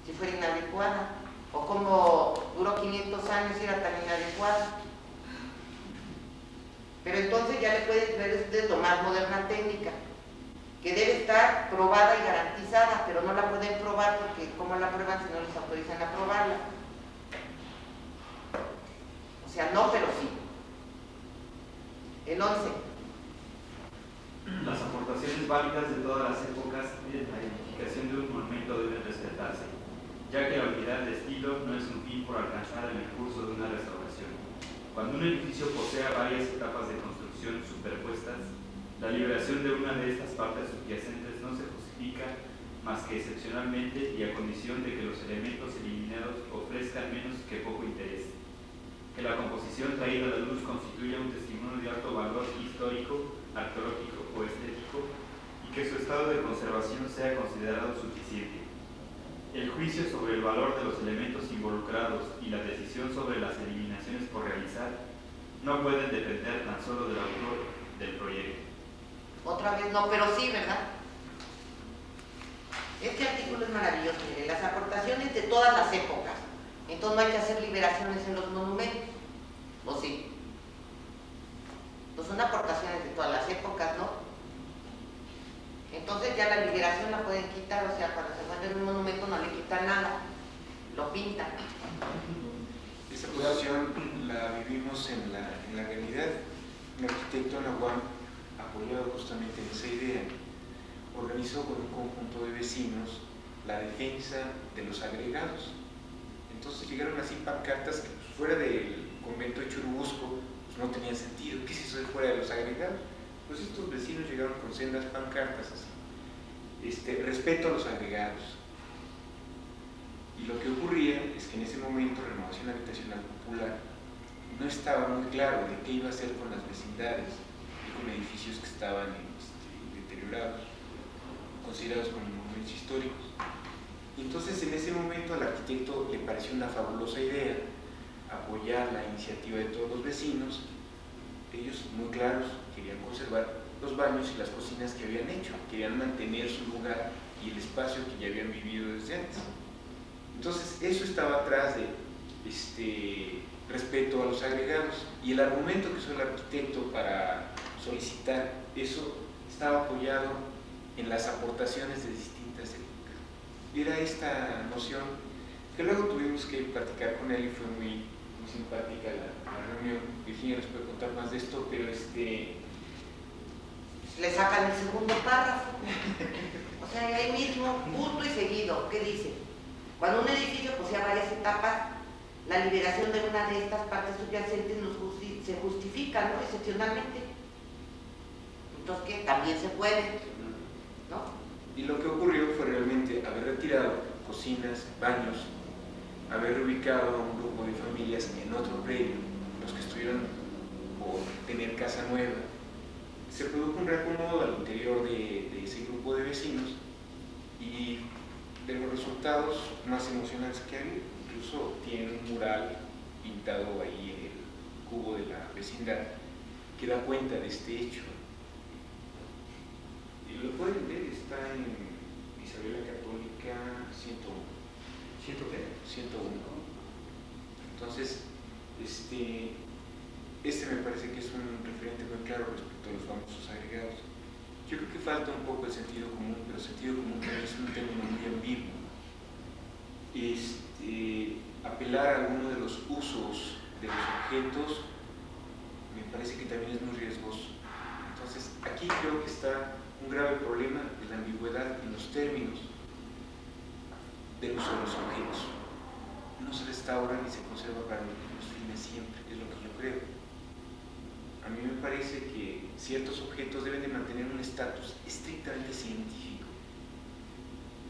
Si fuera inadecuada. O como duró 500 años y era tan inadecuada. Pero entonces ya le pueden ver ustedes lo más moderna técnica, que debe estar probada y garantizada, pero no la pueden probar porque ¿cómo la prueban si no les autorizan a probarla? O sea, no, pero sí. El 11. Las aportaciones válidas de todas las épocas en la edificación de un monumento deben respetarse, ya que la unidad de estilo no es un fin por alcanzar en el curso de una restauración. Cuando un edificio posea varias etapas de construcción superpuestas, la liberación de una de estas partes subyacentes no se justifica más que excepcionalmente y a condición de que los elementos eliminados ofrezcan menos que poco interés. Que la composición traída a la luz constituya un testimonio de alto valor histórico, arqueológico o estético y que su estado de conservación sea considerado suficiente. El juicio sobre el valor de los elementos involucrados y la decisión sobre las eliminaciones por realizar no pueden depender tan solo del autor del proyecto. Otra vez no, pero sí, ¿verdad? Este artículo es maravilloso, mire, las aportaciones de todas las épocas. Entonces no hay que hacer liberaciones en los monumentos, ¿o sí? Pues son aportaciones de todas las épocas, ¿no? Entonces ya la liberación la pueden quitar, o sea, cuando se encuentra un monumento no le quitan nada, lo pintan. Esa posición la vivimos en la realidad. El arquitecto Nahuam, apoyado justamente en esa idea, organizó con un conjunto de vecinos la defensa de los agregados. Entonces llegaron así pancartas que pues, fuera del convento de Churubusco pues, no tenían sentido. ¿Qué es eso de fuera de los agregados? Pues estos vecinos llegaron con sendas pancartas así. Respeto a los agregados. Y lo que ocurría es que en ese momento Renovación Habitacional Popular no estaba muy claro de qué iba a hacer con las vecindades y con edificios que estaban deteriorados, considerados como monumentos históricos. Y entonces en ese momento al arquitecto le pareció una fabulosa idea apoyar la iniciativa de todos los vecinos. Ellos muy claros querían conservar los baños y las cocinas que habían hecho, querían mantener su lugar y el espacio que ya habían vivido desde antes. Entonces eso estaba atrás de respeto a los agregados, y el argumento que usó el arquitecto para solicitar eso estaba apoyado en las aportaciones de distintas épocas. Y era esta noción que luego tuvimos que platicar con él y fue muy simpática la reunión. Virginia nos puede contar más de esto, pero le sacan el segundo párrafo. O sea, ahí mismo, punto y seguido, ¿qué dice? Cuando un edificio posea varias etapas, la liberación de una de estas partes subyacentes se justifica, ¿no? Excepcionalmente. Entonces, ¿qué? También se puede, ¿no? Y lo que ocurrió fue realmente haber retirado cocinas, baños, haber ubicado a un grupo de familias en otro predio, los que estuvieron por tener casa nueva. Se produjo un reacomodo al interior de ese grupo de vecinos y de los resultados más emocionantes que había. Incluso tiene un mural pintado ahí en el cubo de la vecindad que da cuenta de este hecho. Y lo pueden ver, está en Isabel la Católica 101. ¿101? Entonces, este me parece que es un referente muy claro respecto a los famosos agregados. Yo creo que falta un poco el sentido común, pero el sentido común también es un término muy ambiguo. Apelar a alguno de los usos de los objetos me parece que también es muy riesgoso. Entonces, aquí creo que está un grave problema de la ambigüedad en los términos del uso de los objetos. No se restaura ni se conserva para los fines siempre, es lo que yo creo. A mí me parece que ciertos objetos deben de mantener un estatus estrictamente científico,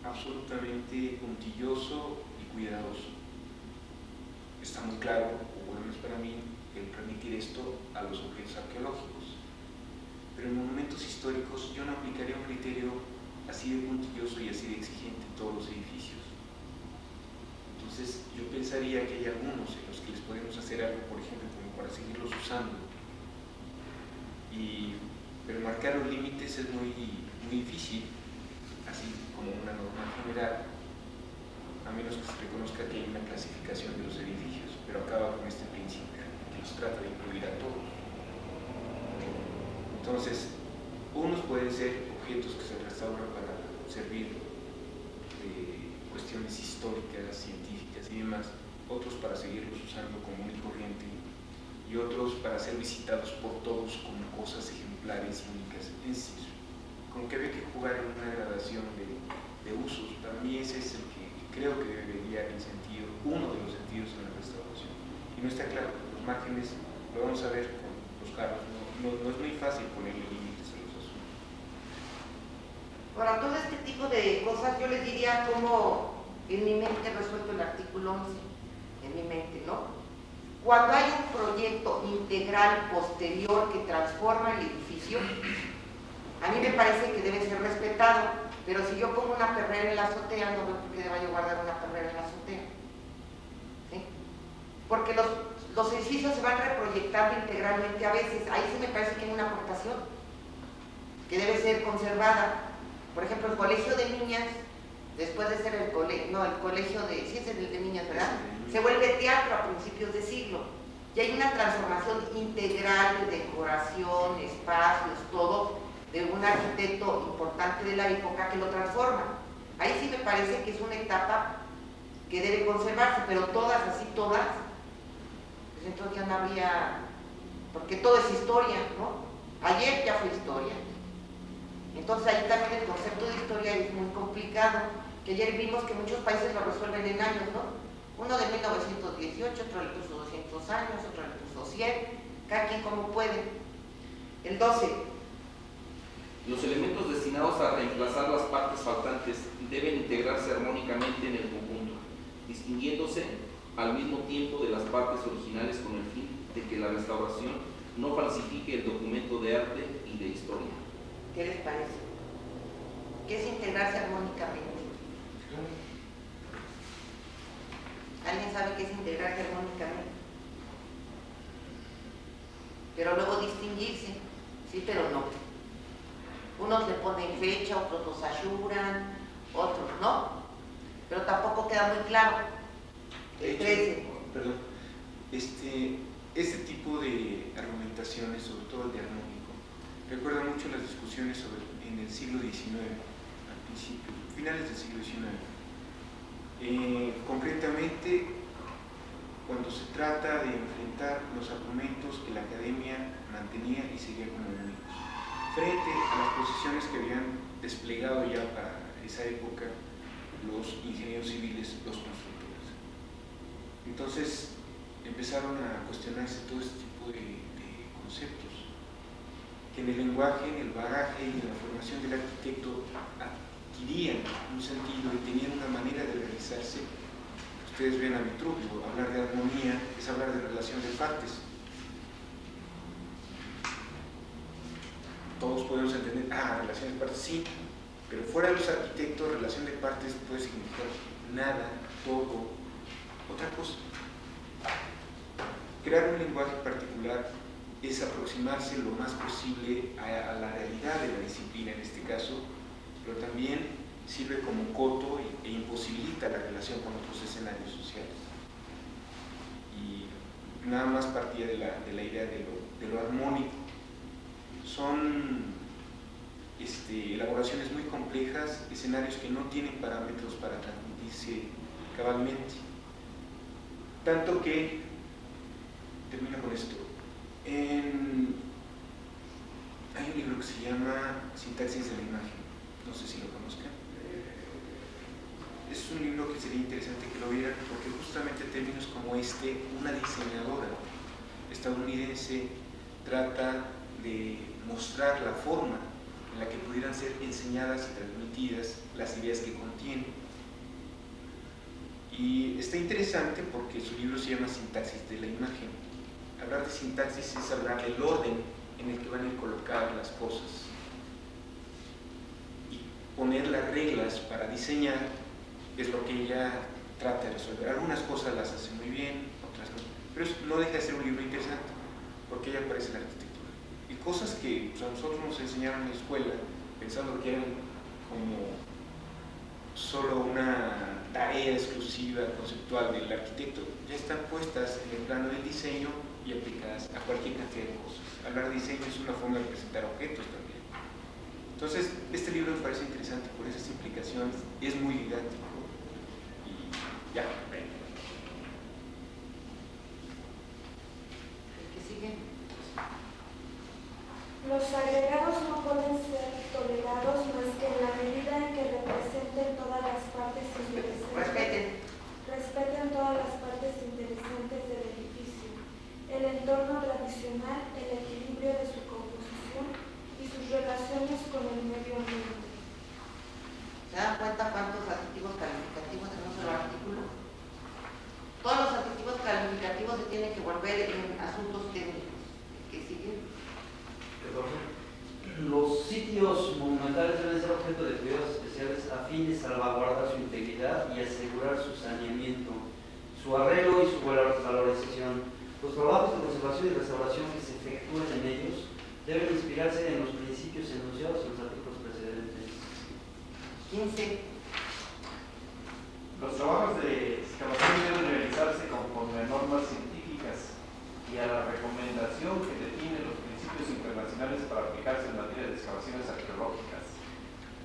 absolutamente puntilloso y cuidadoso. Está muy claro, o por lo menos para mí, el permitir esto a los objetos arqueológicos. Pero en monumentos históricos yo no aplicaría un criterio así de puntilloso y así de exigente en todos los edificios. Entonces yo pensaría que hay algunos en los que les podemos hacer algo, por ejemplo, como para seguirlos usando. Pero marcar los límites es muy difícil, así como una norma general, a menos que se reconozca que hay una clasificación de los edificios, pero acaba con este principio, que los trata de incluir a todos. Entonces, unos pueden ser objetos que se restauran para servir cuestiones históricas, científicas y demás, otros para seguirlos usando común y corriente, y otros para ser visitados por todos como cosas ejemplares y únicas en sí. Como que había que jugar en una gradación de usos. Para mí ese es el que creo que debería el sentido, uno de los sentidos en la restauración. Y no está claro, los márgenes lo vamos a ver con los carros, no es muy fácil ponerle límites a los asuntos. Ahora, todo este tipo de cosas yo les diría como en mi mente resuelto el artículo 11, en mi mente, ¿no? Cuando hay un proyecto integral posterior que transforma el edificio, a mí me parece que debe ser respetado, pero si yo pongo una perrera en la azotea, no veo por qué deba yo guardar una perrera en la azotea. ¿Sí? Porque los edificios se van reproyectando integralmente a veces, ahí sí me parece que hay una aportación que debe ser conservada. Por ejemplo, el colegio de niñas, después de ser el colegio de, sí es el de niñas, ¿verdad? Se vuelve teatro a principios de siglo. Y hay una transformación integral de decoración, espacios, todo, de un arquitecto importante de la época que lo transforma. Ahí sí me parece que es una etapa que debe conservarse, pero todas, así todas, pues entonces ya no habría, porque todo es historia, ¿no? Ayer ya fue historia. Entonces ahí también el concepto de historia es muy complicado, que ayer vimos que muchos países lo resuelven en años, ¿no? Uno de 1918, otro le puso 200 años, otro le puso 100, cada quien como puede. El 12. Los elementos destinados a reemplazar las partes faltantes deben integrarse armónicamente en el conjunto, distinguiéndose al mismo tiempo de las partes originales con el fin de que la restauración no falsifique el documento de arte y de historia. ¿Qué les parece? ¿Qué es integrarse armónicamente? ¿Alguien sabe qué es integrarse armónicamente? Pero luego distinguirse, sí, pero no. Unos le ponen fecha, otros los ayudan, otros no. Pero tampoco queda muy claro. El 13. Perdón. Este tipo de argumentaciones, sobre todo el de armónico, recuerda mucho las discusiones en el siglo XIX, al principio, finales del siglo XIX. Concretamente, cuando se trata de enfrentar los argumentos que la academia mantenía y seguía como únicos, frente a las posiciones que habían desplegado ya para esa época los ingenieros civiles, los constructores. Entonces empezaron a cuestionarse todo este tipo de conceptos que en el lenguaje, en el bagaje y en la formación del arquitecto adquirían un sentido y tenían una manera de realizarse. Ustedes ven a Vitruvio, hablar de armonía es hablar de relación de partes. Todos podemos entender, relación de partes, sí, pero fuera de los arquitectos, relación de partes puede significar nada, todo, otra cosa. Crear un lenguaje particular es aproximarse lo más posible a la realidad de la disciplina en este caso, pero también sirve como coto e imposibilita la relación con otros escenarios sociales. Y nada más partía de la idea de lo armónico. Son elaboraciones muy complejas, escenarios que no tienen parámetros para transmitirse cabalmente. Tanto que, termino con esto, hay un libro que se llama Sintaxis de la imagen, no sé si lo conozcan. Es un libro que sería interesante que lo vieran porque justamente en términos como una diseñadora estadounidense trata de mostrar la forma en la que pudieran ser enseñadas y transmitidas las ideas que contiene. Y está interesante porque su libro se llama Sintaxis de la imagen. Hablar de sintaxis es hablar del orden en el que van a ir colocadas las cosas y poner las reglas para diseñar es lo que ella trata de resolver. Algunas cosas las hace muy bien, otras no, pero no deja de ser un libro interesante porque ella aparece en la arquitectura y cosas que a nosotros nos enseñaron en la escuela pensando que eran como solo una tarea exclusiva conceptual del arquitecto, ya están puestas en el plano del diseño y aplicadas a cualquier cantidad de cosas. Hablar de diseño es una forma de presentar objetos también. Entonces, este libro me parece interesante por esas implicaciones, es muy didáctico y ya. ¿Qué sigue? Los agregados no pueden ser tolerados más que en la medida en que representen todas las partes interesantes. Respeten todas las partes interesantes del edificio, el entorno tradicional, el equilibrio de su composición y sus relaciones con el medio ambiente. ¿Se dan cuenta cuántos adjetivos calificativos tenemos en el artículo? Todos los adjetivos calificativos se tienen que volver en asuntos técnicos. ¿Qué sigue? Los sitios monumentales deben ser objeto de cuidados especiales a fin de salvaguardar su integridad y asegurar su saneamiento, su arreglo y su valorización. Los trabajos de conservación y restauración que se efectúen en ellos deben inspirarse en los principios enunciados en los artículos precedentes. 15. Los trabajos de excavación deben realizarse conforme a normas científicas y a la recomendación que define los principios internacionales para aplicarse en materia de excavaciones arqueológicas,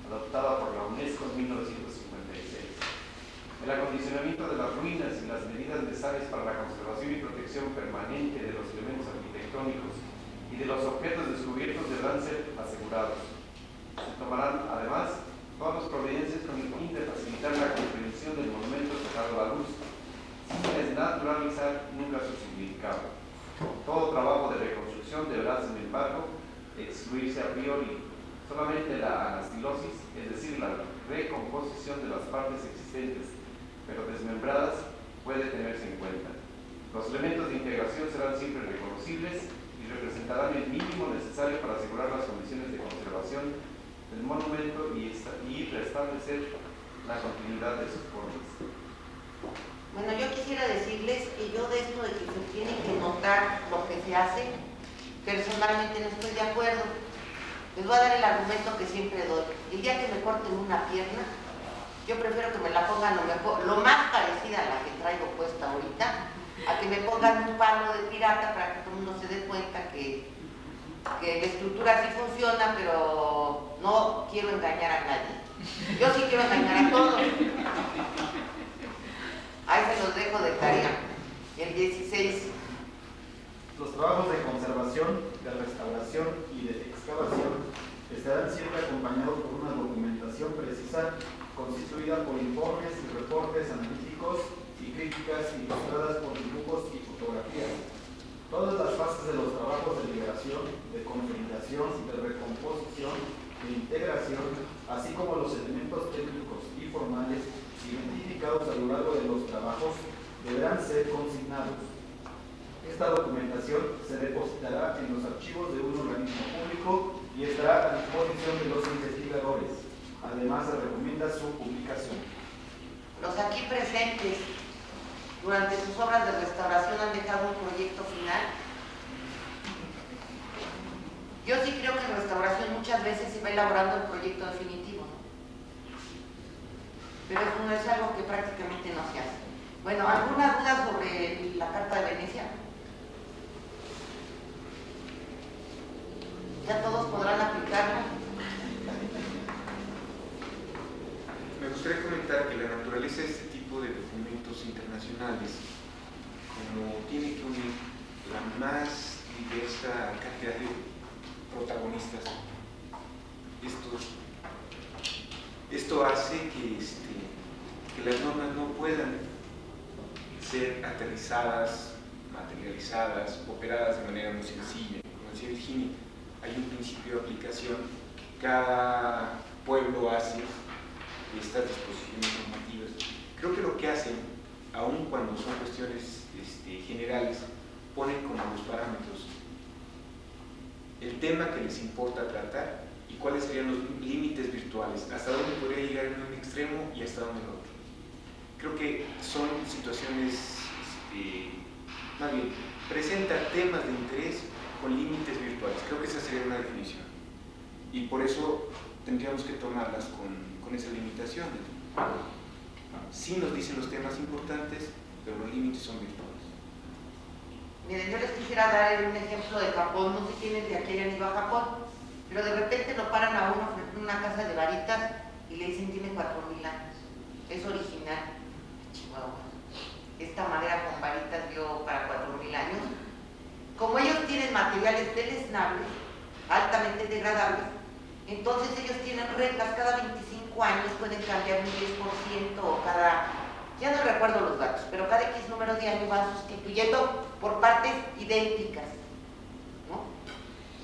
adoptada por la UNESCO en 1956. El acondicionamiento de las ruinas y las medidas necesarias para la conservación y protección permanente de los elementos arquitectónicos y de los objetos descubiertos deberán ser asegurados. Se tomarán, además, todas las providencias con el fin de facilitar la comprensión del monumento sacado a la luz, sin desnaturalizar nunca su significado. Todo trabajo de reconstrucción deberá, sin embargo, excluirse a priori. Solamente la anastilosis, es decir, la recomposición de las partes existentes, pero desmembradas, puede tenerse en cuenta. Los elementos de integración serán siempre reconocibles y representarán el mínimo necesario para asegurar las condiciones de conservación del monumento y restablecer la continuidad de sus formas. Bueno, yo quisiera decirles que yo de esto de que se tiene que notar lo que se hace, personalmente no estoy de acuerdo. Les voy a dar el argumento que siempre doy. El día que me corten una pierna, yo prefiero que me la pongan lo más parecida a la que traigo puesta ahorita, a que me pongan un palo de pirata para que todo el mundo se dé cuenta que la estructura sí funciona, pero no quiero engañar a nadie. Yo sí quiero engañar a todos. Ahí se los dejo de tarea. El 16. Los trabajos de conservación, de restauración y de excavación estarán siempre acompañados por una documentación precisa constituida por informes y reportes analíticos y críticas ilustradas por dibujos y fotografías. Todas las fases de los trabajos de liberación, de consolidación, de recomposición, de integración, así como los elementos técnicos y formales identificados a lo largo de los trabajos, deberán ser consignados. Esta documentación se depositará en los archivos de un organismo público y estará a disposición de los investigadores. Además, se recomienda su publicación. Los aquí presentes, durante sus obras de restauración, han dejado un proyecto final. Yo sí creo que en restauración muchas veces se va elaborando el proyecto definitivo, ¿no? Pero eso no es algo que prácticamente no se hace. Bueno, ¿alguna duda sobre la Carta de Venecia? Ya todos podrán aplicarlo. Me gustaría comentar que la naturaleza de este tipo de documentos internacionales, como tiene que unir la más diversa cantidad de protagonistas, esto hace que las normas no puedan ser aterrizadas, materializadas, operadas de manera muy sencilla. Como decía Virginia, hay un principio de aplicación que cada pueblo hace de estas disposiciones normativas. Creo que lo que hacen, aun cuando son cuestiones generales, ponen como los parámetros el tema que les importa tratar y cuáles serían los límites virtuales, hasta dónde podría llegar en un extremo y hasta dónde en el otro. Creo que son situaciones, más bien, presenta temas de interés con límites virtuales. Creo que esa sería una definición. Y por eso tendríamos que tomarlas con esas limitaciones. Sí nos dicen los temas importantes, pero los límites son virtuales. Miren, yo les quisiera dar un ejemplo de Japón. No sé quiénes de aquí hayan ido a Japón, pero de repente lo paran a uno frente a una casa de varitas y le dicen tiene 4,000 años. Es original. Chihuahua. Esta madera con varitas dio para 4,000 años. Como ellos tienen materiales deleznables, altamente degradables, entonces ellos tienen reglas. Cada 25 años pueden cambiar un 10% o cada, ya no recuerdo los datos, pero cada X número de años van sustituyendo por partes idénticas, ¿no?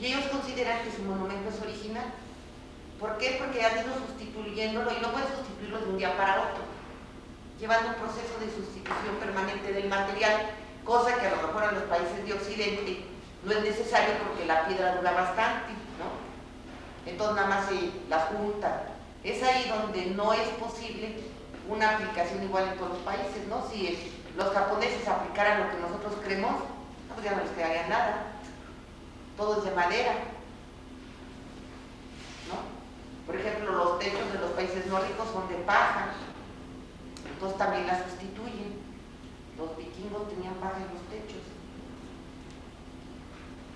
Y ellos consideran que su monumento es original. ¿Por qué? Porque han ido sustituyéndolo y no pueden sustituirlo de un día para otro, llevando un proceso de sustitución permanente del material, cosa que a lo mejor en los países de Occidente no es necesario porque la piedra dura bastante, ¿no? Entonces nada más se la junta. Es ahí donde no es posible una aplicación igual en todos los países, ¿no? Si los japoneses aplicaran lo que nosotros creemos, pues ya no les quedaría nada. Todo es de madera, ¿no? Por ejemplo, los techos de los países nórdicos son de paja, entonces también la sustituyen. Los vikingos tenían paja en los techos.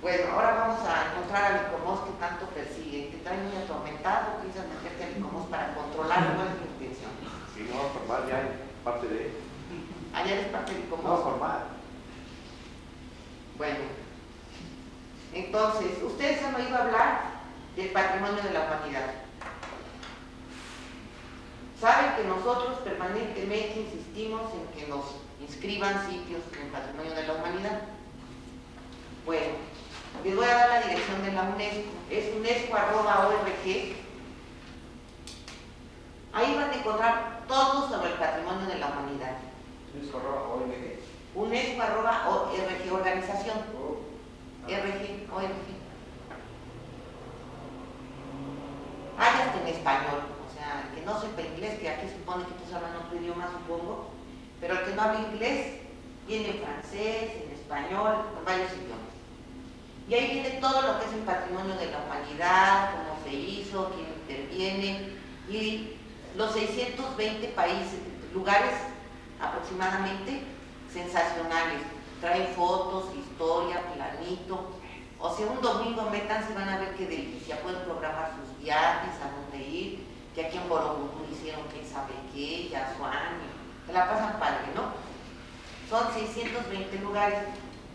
Bueno, ahora vamos a encontrar al Icomos que tanto persigue. Te trae muy atormentado, piensas meterte al Icomos para controlarlo. ¿Cuál es tu intención? Sí, no, formal ya es parte de él. Allá eres parte del Icomos. No, formal. Bueno, entonces, ustedes han oído hablar del patrimonio de la humanidad. Saben que nosotros permanentemente insistimos en que nos inscriban sitios en el patrimonio de la humanidad. Bueno, les voy a dar la dirección de la UNESCO. Es unesco.org. Ahí van a encontrar todo sobre el patrimonio de la humanidad. UNESCO.org. UNESCO.org, organización. ORG. Hay hasta en español. O sea, el que no sepa inglés, que aquí supone que todos hablan otro idioma, supongo, pero el que no habla inglés, viene en francés, en español, en varios idiomas. Y ahí viene todo lo que es el patrimonio de la humanidad, cómo se hizo, quién interviene, y los 620 países, lugares aproximadamente sensacionales. Traen fotos, historia, planito. O sea, un domingo métanse y van a ver qué delicia. Pueden programar sus viajes, a dónde ir, que aquí en Borobudur hicieron quién sabe qué, Yasuán, se la pasan padre, ¿no? Son 620 lugares.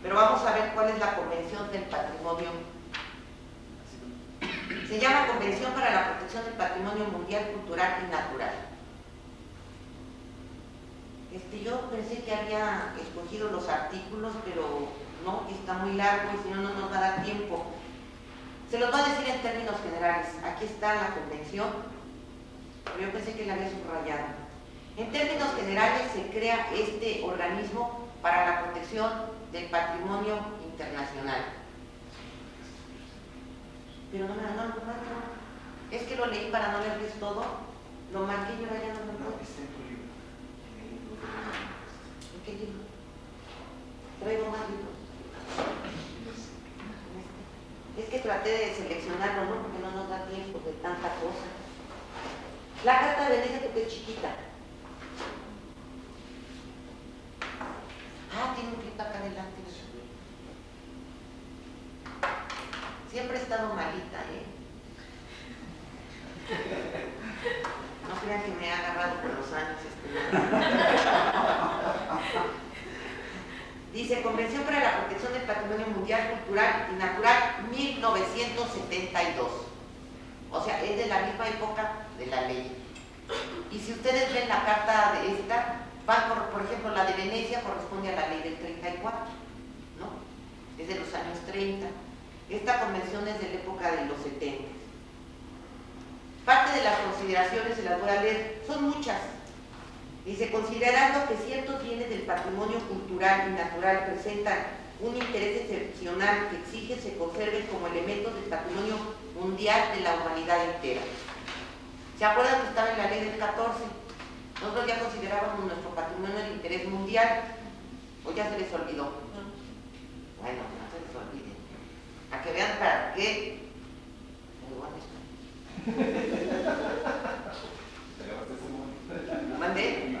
Pero vamos a ver cuál es la Convención del Patrimonio. Se llama Convención para la Protección del Patrimonio Mundial, Cultural y Natural. Yo pensé que había escogido los artículos, pero no, está muy largo y si no, no nos va a dar tiempo. Se los voy a decir en términos generales. Aquí está la Convención, pero yo pensé que la había subrayado. En términos generales se crea este organismo para la protección del patrimonio internacional. Pero no. Es que lo leí para no leerles todo. Lo marqué yo ya no me puedo. Está en tu libro. En el libro de ¿En qué libro? Traigo más libros. Es que traté de seleccionarlo, ¿no? Porque no nos da tiempo de tanta cosa. La Carta de Venecia, porque es chiquita. Tiene un grito acá adelante. Siempre he estado malita, ¿eh? No crean que me ha agarrado por los años Dice, Convención para la Protección del Patrimonio Mundial, Cultural y Natural, 1972. O sea, es de la misma época de la ley. Y si ustedes ven la carta de esta, por ejemplo, la de Venecia corresponde a la ley del 34, ¿no? Es de los años 30. Esta convención es de la época de los 70. Parte de las consideraciones se las voy a leer, son muchas. Dice, considerando que ciertos bienes del patrimonio cultural y natural presentan un interés excepcional que exige se conserven como elementos del patrimonio mundial de la humanidad entera. ¿Se acuerdan que estaba en la ley del 14? Nosotros ya considerábamos nuestro patrimonio de interés mundial, ¿o ya se les olvidó? Bueno, no se les olvide. A que vean para qué. ¿Mandé?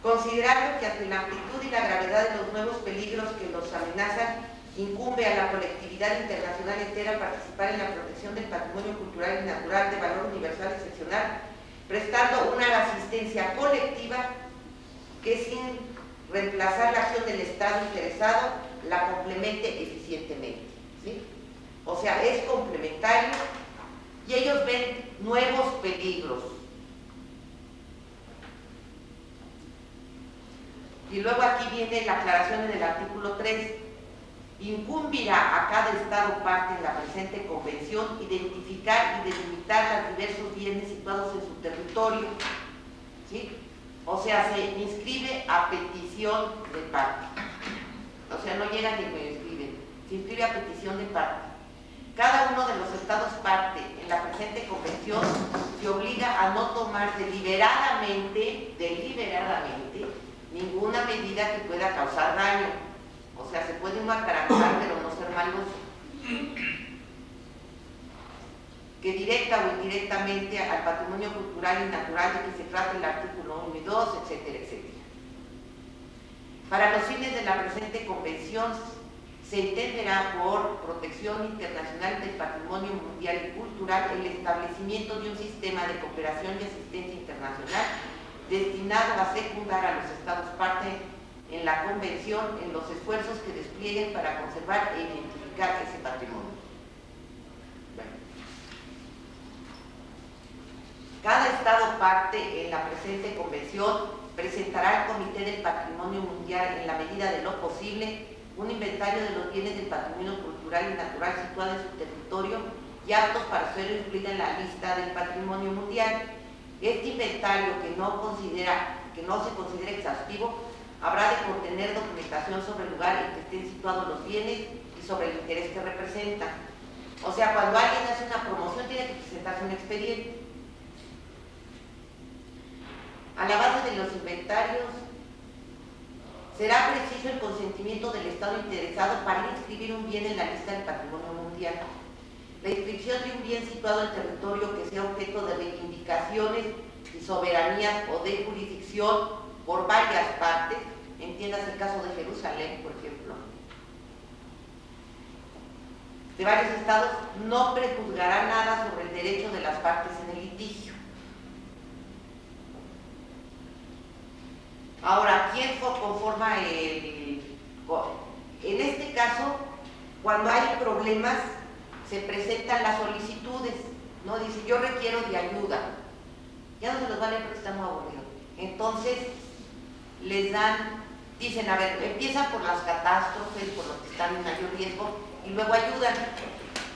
Considerando que ante la amplitud y la gravedad de los nuevos peligros que los amenazan, incumbe a la colectividad internacional entera participar en la protección del patrimonio cultural y natural de valor universal excepcional, prestando una asistencia colectiva que, sin reemplazar la acción del Estado interesado, la complemente eficientemente, ¿sí? O sea, es complementario y ellos ven nuevos peligros. Y luego aquí viene la aclaración en el artículo 3. Incumbirá a cada Estado parte en la presente convención identificar y delimitar los diversos bienes situados en su territorio, ¿sí? O sea, se inscribe a petición de parte. O sea, no llegan ni me inscriben, se inscribe a petición de parte. Cada uno de los Estados parte en la presente convención se obliga a no tomar deliberadamente, ninguna medida que pueda causar daño. O sea, se puede uno atarantar, pero no ser maloso. Que directa o indirectamente al patrimonio cultural y natural de que se trata el artículo 1 y 2, etcétera, etcétera. Para los fines de la presente convención, se entenderá por protección internacional del patrimonio mundial y cultural el establecimiento de un sistema de cooperación y asistencia internacional destinado a secundar a los Estados parte en la Convención en los esfuerzos que desplieguen para conservar e identificar ese patrimonio. Bueno. Cada Estado parte en la presente Convención presentará al Comité del Patrimonio Mundial, en la medida de lo posible, un inventario de los bienes del patrimonio cultural y natural situado en su territorio y aptos para ser incluido en la lista del patrimonio mundial. Este inventario, que no se considera exhaustivo, habrá de contener documentación sobre el lugar en que estén situados los bienes y sobre el interés que representan. O sea, cuando alguien hace una promoción tiene que presentarse un expediente. A la base de los inventarios será preciso el consentimiento del Estado interesado para inscribir un bien en la lista del patrimonio mundial. La inscripción de un bien situado en territorio que sea objeto de reivindicaciones y soberanías o de jurisdicción por varias partes, entiéndase el caso de Jerusalén, por ejemplo, de varios estados, no prejuzgará nada sobre el derecho de las partes en el litigio. Ahora, ¿quién conforma el...? En este caso, cuando hay problemas, se presentan las solicitudes, ¿no? Dice, yo requiero de ayuda. Ya no se los van a leer porque está muy aburrido. Entonces, les dan, dicen, a ver, empiezan por las catástrofes, por los que están en mayor riesgo, y luego ayudan.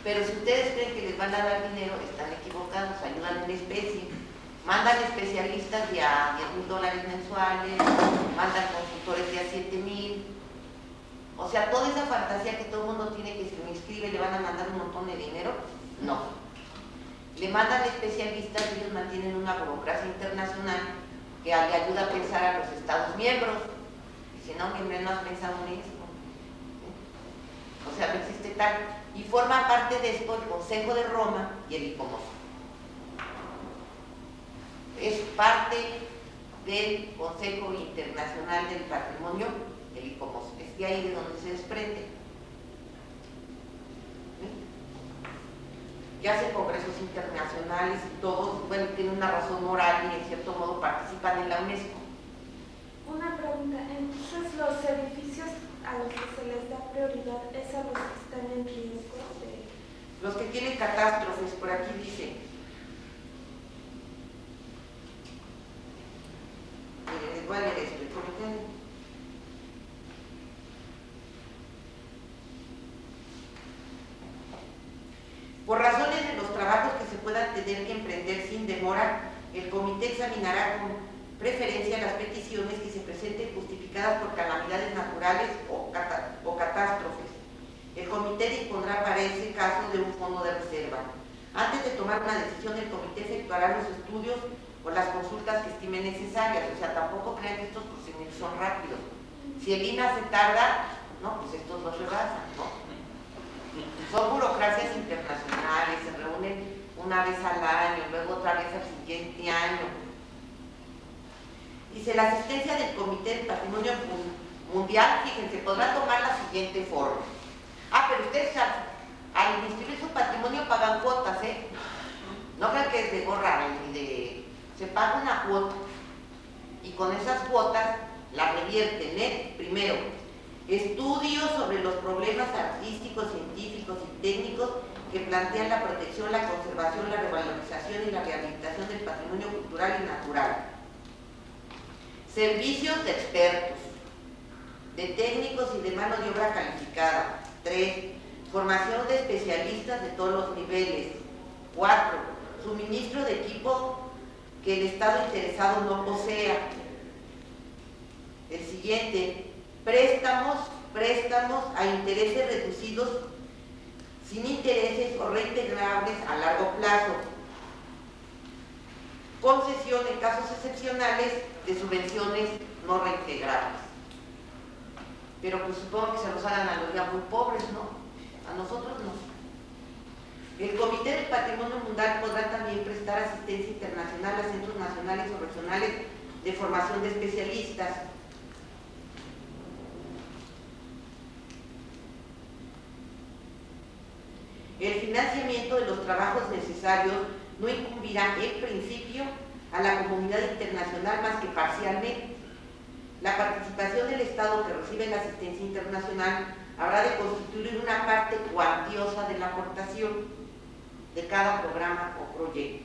Pero si ustedes creen que les van a dar dinero, están equivocados, ayudan en especie. Mandan especialistas de a $10,000 mensuales, mandan consultores de a 7,000. O sea, toda esa fantasía que todo el mundo tiene que se me inscribe, le van a mandar un montón de dinero, no. Le mandan especialistas y ellos mantienen una burocracia internacional que le ayuda a pensar a los Estados miembros. Dice, no, miembros, no has pensado en esto. O sea, no existe tal. Y forma parte de esto el Consejo de Roma y el ICOMOS. Es parte del Consejo Internacional del Patrimonio, el ICOMOS. Es de ahí de donde se desprende. que hace congresos internacionales y todos, bueno, tienen una razón moral y en cierto modo participan en la UNESCO. Una pregunta, entonces los edificios a los que se les da prioridad es a los que están en riesgo de... Los que tienen catástrofes, por aquí dice. Les voy a leer esto. Por razones de los trabajos que se puedan tener que emprender sin demora, el comité examinará con preferencia las peticiones que se presenten justificadas por calamidades naturales o catástrofes. El comité dispondrá para ese caso de un fondo de reserva. Antes de tomar una decisión, el comité efectuará los estudios o las consultas que estime necesarias. O sea, tampoco crean que estos procedimientos son rápidos. Si el INAH se tarda, no, pues estos los rebasan, ¿no? Son burocracias internacionales, se reúnen una vez al año, luego otra vez al siguiente año. Dice, la asistencia del Comité del Patrimonio Mundial, fíjense, podrá tomar la siguiente forma. Ah, pero ustedes al inscribir su patrimonio pagan cuotas, ¿eh? No crean que es de gorra, se paga una cuota y con esas cuotas la revierten, ¿eh? Primero, estudios sobre los problemas artísticos, científicos y técnicos que plantean la protección, la conservación, la revalorización y la rehabilitación del patrimonio cultural y natural. Servicios de expertos, de técnicos y de mano de obra calificada. 3. Formación de especialistas de todos los niveles. 4. Suministro de equipo que el Estado interesado no posea. El siguiente, préstamos a intereses reducidos sin intereses o reintegrables a largo plazo. Concesión en casos excepcionales de subvenciones no reintegrables. Pero pues supongo que se los hagan a los ya muy pobres, ¿no? A nosotros no. El Comité del Patrimonio Mundial podrá también prestar asistencia internacional a centros nacionales o regionales de formación de especialistas. El financiamiento de los trabajos necesarios no incumbirá en principio a la comunidad internacional más que parcialmente. La participación del Estado que recibe la asistencia internacional habrá de constituir una parte cuantiosa de la aportación de cada programa o proyecto.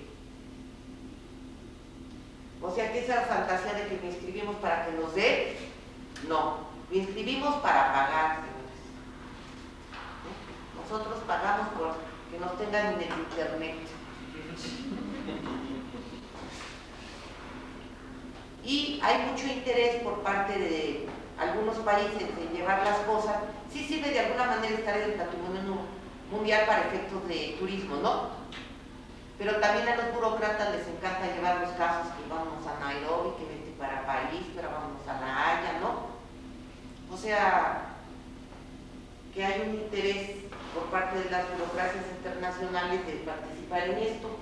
O sea que esa fantasía de que me inscribimos para que nos dé, no, me inscribimos para pagar, señores. Nosotros pagamos por que nos tengan en el internet. Y hay mucho interés por parte de algunos países en llevar las cosas. Sí sirve de alguna manera estar en el patrimonio mundial para efectos de turismo, ¿no? Pero también a los burócratas les encanta llevar los casos que vamos a Nairobi, que vete para París, pero vamos a La Haya, ¿no? O sea, que hay un interés por parte de las burocracias internacionales de participar en esto.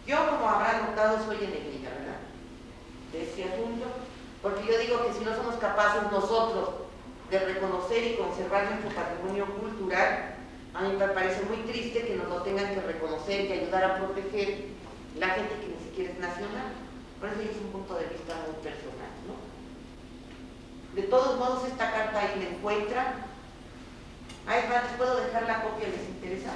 Yo, como habrán notado, soy enemiga, ¿verdad?, de este asunto, porque yo digo que si no somos capaces nosotros de reconocer y conservar nuestro patrimonio cultural, a mí me parece muy triste que nos lo tengan que reconocer y ayudar a proteger la gente que ni siquiera es nacional. Por eso es un punto de vista muy personal, ¿no? De todos modos, esta carta ahí la encuentran. Ahí va, les puedo dejar la copia, ¿les interesa?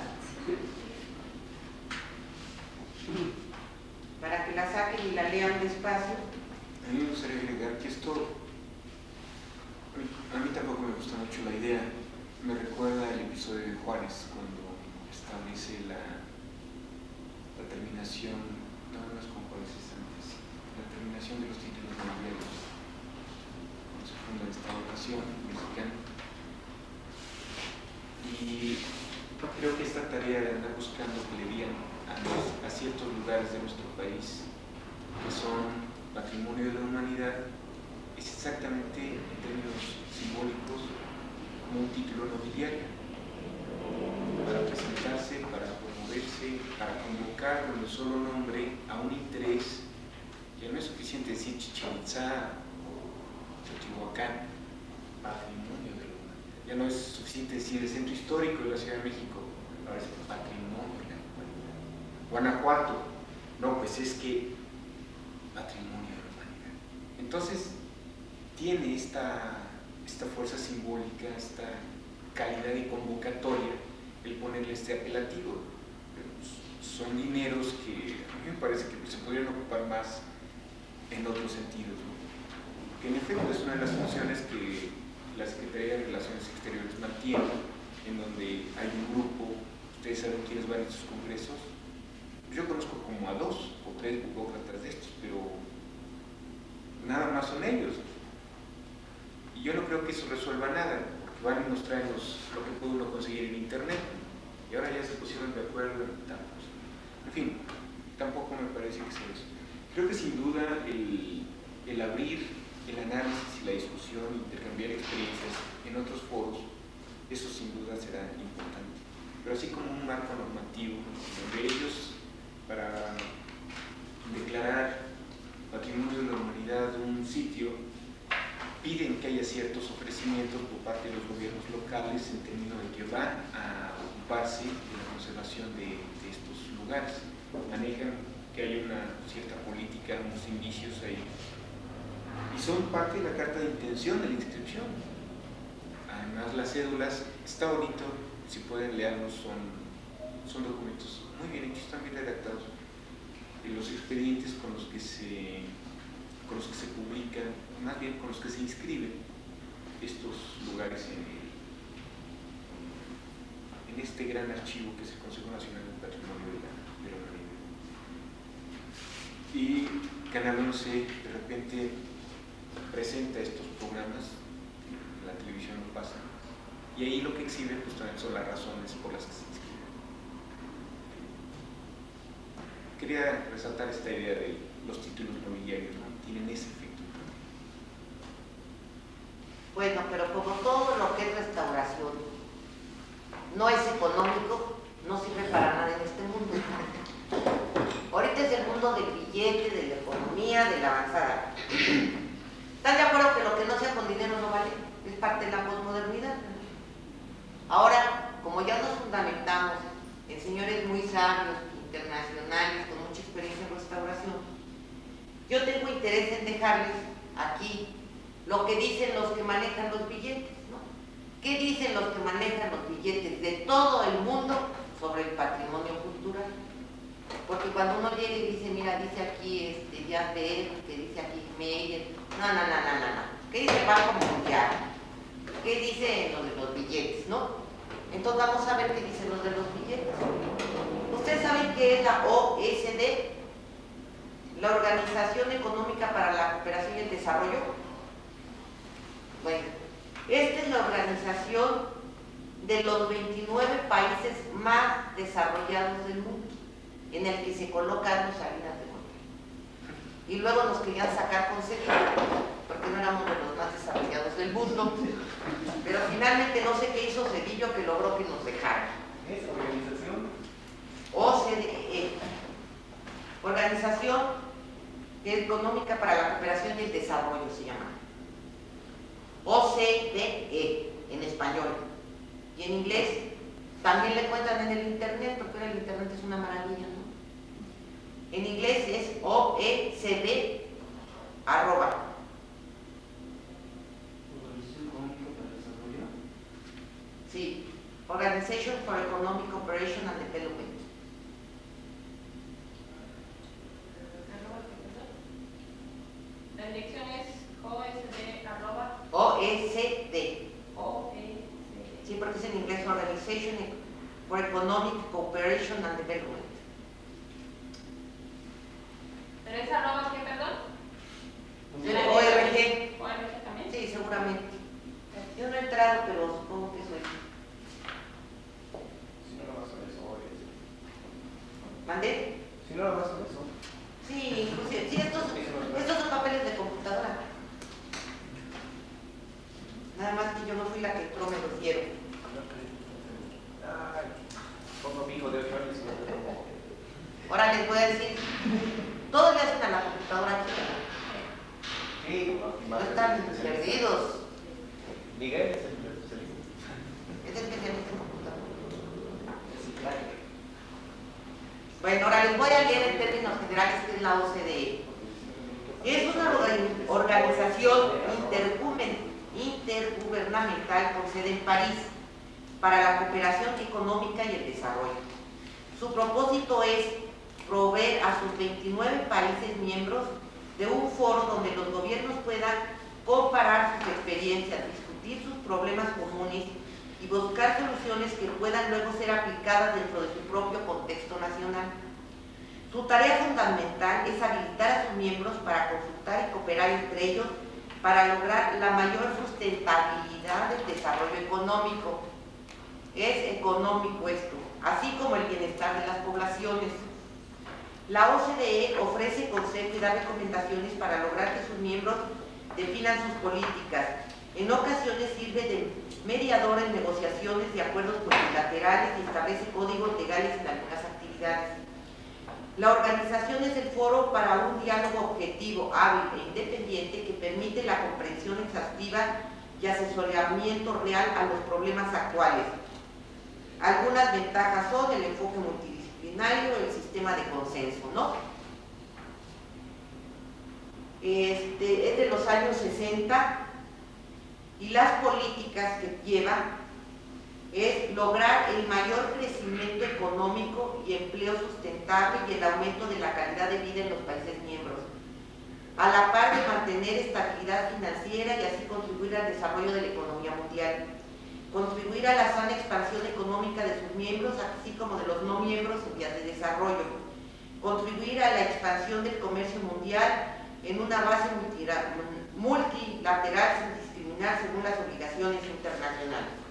Para que la saquen y la lean despacio. A mí me gustaría agregar que esto, a mí tampoco me gusta mucho la idea. Me recuerda el episodio de Juárez, cuando establece la terminación, no es con Juárez, la terminación de los títulos nobiliarios, cuando se funda esta nación mexicana. Y creo que esta tarea de andar buscando que le digan a ciertos lugares de nuestro país que son patrimonio de la humanidad es exactamente, en términos simbólicos, como un título nobiliario para presentarse, para promoverse, para convocar con un solo nombre a un interés. Ya no es suficiente decir Chichén Itzá o Teotihuacán, patrimonio de la humanidad. Ya no es suficiente decir el centro histórico de la Ciudad de México, ahora es patrimonio de la humanidad. Guanajuato, no, pues es que patrimonio de la humanidad. Entonces, tiene esta fuerza simbólica, esta calidad de convocatoria, el ponerle este apelativo. Son dineros que a mí me parece que se podrían ocupar más en otros sentidos, ¿no? Que en efecto es una de las funciones que la Secretaría de Relaciones Exteriores mantiene, en donde hay un grupo, ustedes saben quiénes van a estos congresos. Yo conozco como a 2 o 3 burócratas de estos, pero nada más son ellos. Y yo no creo que eso resuelva nada, porque van y nos traen lo que puede uno conseguir en internet, y ahora ya se pusieron de acuerdo en tal cosa. En fin, tampoco me parece que sea eso. Creo que sin duda el abrir el análisis y la discusión, intercambiar experiencias en otros foros, eso sin duda será importante. Pero así como un marco normativo, donde ellos, para declarar patrimonio de la humanidad un sitio, piden que haya ciertos ofrecimientos por parte de los gobiernos locales en términos de que van a ocuparse de la conservación de estos lugares. Manejan que haya una cierta política, unos indicios ahí. Y son parte de la carta de intención de la inscripción. Además, las cédulas, está bonito, si pueden leerlos, son documentos muy bien hechos, están bien redactados. Y los expedientes con los que se publican, más bien con los que se inscriben estos lugares en este gran archivo que es el Consejo Nacional del Patrimonio de la Humanidad. Y Canal 11 de repente presenta estos programas, la televisión lo pasa, y ahí lo que exhiben pues también son las razones por las que se inscriben. Quería resaltar esta idea de los títulos nobiliarios, ¿no? Tienen ese efecto. Bueno, pero como todo lo que es restauración no es económico, no sirve para nada en este mundo. Ahorita es el mundo del billete, de la economía, de la avanzada. ¿Están de acuerdo que lo que no sea con dinero no vale? Es parte de la posmodernidad. Ahora, como ya nos fundamentamos en señores muy sabios, internacionales, con mucha experiencia en restauración, yo tengo interés en dejarles aquí lo que dicen los que manejan los billetes, ¿no? ¿Qué dicen los que manejan los billetes de todo el mundo sobre el patrimonio cultural? Porque cuando uno llega y dice, mira, dice aquí Díaz de Eder, que dice aquí Meyer, no. ¿Qué dice el Banco Mundial? ¿Qué dice lo de los billetes, no? Entonces vamos a ver qué dicen los de los billetes. ¿Ustedes saben qué es la OSD? La Organización Económica para la Cooperación y el Desarrollo. Bueno, esta es la organización de los 29 países más desarrollados del mundo, en el que se colocan los Salinas de Gortari. Y luego nos querían sacar con Cedillo, porque no éramos de los más desarrollados del mundo. Pero finalmente no sé qué hizo Cedillo que logró que nos dejaran. ¿Es organización? OCDE, Organización Económica para la Cooperación y el Desarrollo se llama. OCDE en español. Y en inglés también le cuentan en el internet, porque ahora el internet es una maravilla, ¿no? En inglés es OECD @ Organización Económica para el Desarrollo. Sí, Organization for Economic Cooperation and Development. La dirección es OSD @ OECD. OECD. Sí, porque es en inglés Organization for Economic Cooperation and Development. ¿Pero es arroba qué, perdón? ORG. ORG también. Sí, seguramente. Yo no he entrado, pero supongo que soy. Si no lo vas a ver eso, ¿Mandé? Si no lo vas a ver eso. Sí, inclusive. Sí, estos son papeles de computadora. Nada más que yo no fui la que entró, me los dieron. Ay, pongo mi hijo de 8 años. Ahora les voy a decir, todos le hacen a la computadora aquí. Sí, No están perdidos. Miguel es el especialista. Es especialista en computadora. Es el crack. Bueno. Bueno, ahora les voy a leer en términos generales qué es la OCDE. Es una organización intergubernamental con sede en París para la cooperación económica y el desarrollo. Su propósito es proveer a sus 29 países miembros de un foro donde los gobiernos puedan comparar sus experiencias, discutir sus problemas comunes y buscar soluciones que puedan luego ser aplicadas dentro de su propio contexto nacional. Su tarea fundamental es habilitar a sus miembros para consultar y cooperar entre ellos para lograr la mayor sustentabilidad del desarrollo económico. Es económico esto, así como el bienestar de las poblaciones. La OCDE ofrece consejos y da recomendaciones para lograr que sus miembros definan sus políticas. En ocasiones sirve de mediador en negociaciones de acuerdos multilaterales y establece códigos legales en algunas actividades. La organización es el foro para un diálogo objetivo, hábil e independiente que permite la comprensión exhaustiva y asesoramiento real a los problemas actuales. Algunas ventajas son el enfoque multidisciplinario, el sistema de consenso, ¿no? Es de los años 60 y las políticas que lleva es lograr el mayor crecimiento económico y empleo sustentable y el aumento de la calidad de vida en los países miembros, a la par de mantener estabilidad financiera y así contribuir al desarrollo de la economía mundial, contribuir a la sana expansión económica de sus miembros, así como de los no miembros en vías de desarrollo, contribuir a la expansión del comercio mundial en una base multilateral sin discriminar según las obligaciones internacionales.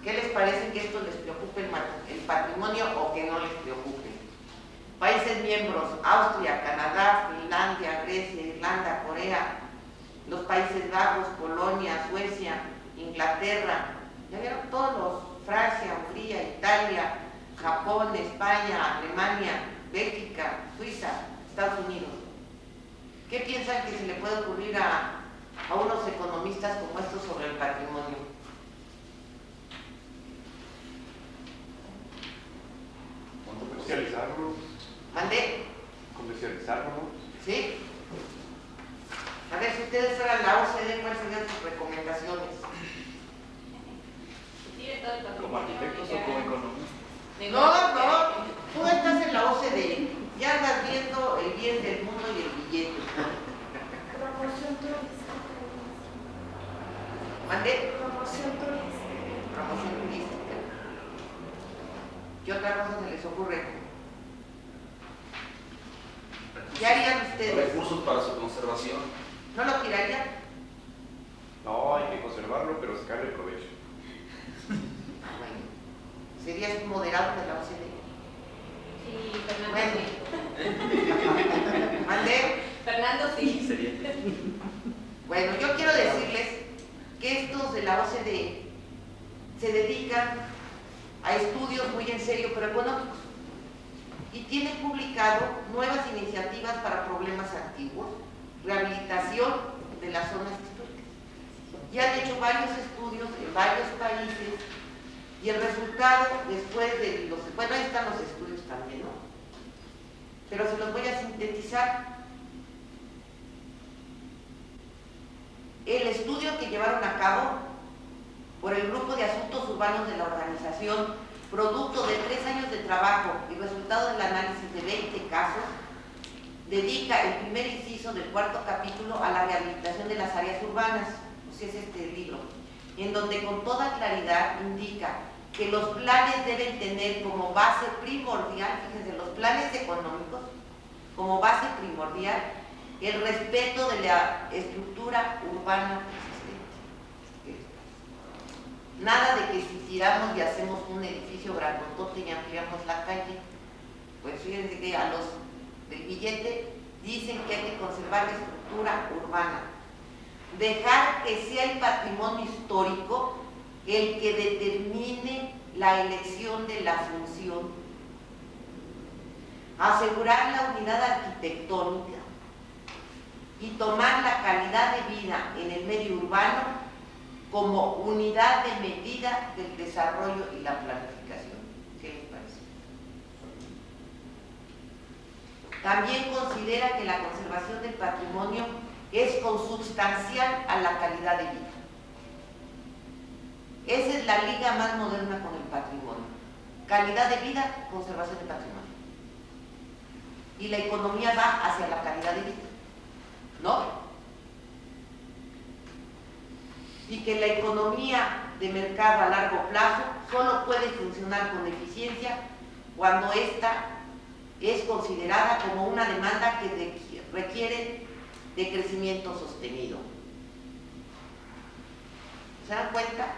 ¿Qué les parece que esto les preocupe el patrimonio o que no les preocupe? Países miembros: Austria, Canadá, Finlandia, Grecia, Irlanda, Corea, los Países Bajos, Polonia, Suecia, Inglaterra, ya vieron todos, Francia, Hungría, Italia, Japón, España, Alemania, Bélgica, Suiza, Estados Unidos. ¿Qué piensan que se le puede ocurrir a unos economistas como estos sobre el patrimonio? Comercializarlo. ¿Mande? Comercializarlo. ¿Sí? A ver, si ustedes fueran la OCDE, ¿cuáles serían sus recomendaciones? ¿Como arquitectos o como economistas? No, tú estás en la OCDE, ya andas viendo el bien del mundo y el billete. Promoción turística. ¿Mande? Promoción turística. Promoción turística. ¿Qué otra cosa se les ocurre? ¿Qué harían ustedes? Recursos para su conservación. ¿No lo tirarían? No, hay que conservarlo, pero sacarle provecho. Bueno, ¿serías un moderado de la OCDE? Sí, Fernando Bueno. sí. ¿Mande? Fernando sí. Sería. Bueno, yo quiero decirles que estos de la OCDE se dedican a estudios muy en serio, pero económicos, y tienen publicado nuevas iniciativas para problemas antiguos, rehabilitación de las zonas históricas. Y han hecho varios estudios en varios países y el resultado después de los... Bueno, ahí están los estudios también, ¿no? Pero se los voy a sintetizar. El estudio que llevaron a cabo por el Grupo de Asuntos Urbanos de la organización, producto de 3 años de trabajo y resultado del análisis de 20 casos, dedica el primer inciso del 4º capítulo a la rehabilitación de las áreas urbanas, pues es este libro, en donde con toda claridad indica que los planes deben tener como base primordial, fíjense, los planes económicos, como base primordial, el respeto de la estructura urbana existente. Nada de que si tiramos y hacemos un edificio grandotote y ampliamos la calle, pues fíjense que a los del billete dicen que hay que conservar la estructura urbana. Dejar que sea el patrimonio histórico el que determine la elección de la función. Asegurar la unidad arquitectónica y tomar la calidad de vida en el medio urbano como unidad de medida del desarrollo y la planificación. ¿Qué les parece? También considera que la conservación del patrimonio es consubstancial a la calidad de vida. Esa es la liga más moderna con el patrimonio. Calidad de vida, conservación del patrimonio. Y la economía va hacia la calidad de vida, ¿no? Y que la economía de mercado a largo plazo solo puede funcionar con eficiencia cuando ésta es considerada como una demanda que requiere de crecimiento sostenido. ¿Se dan cuenta?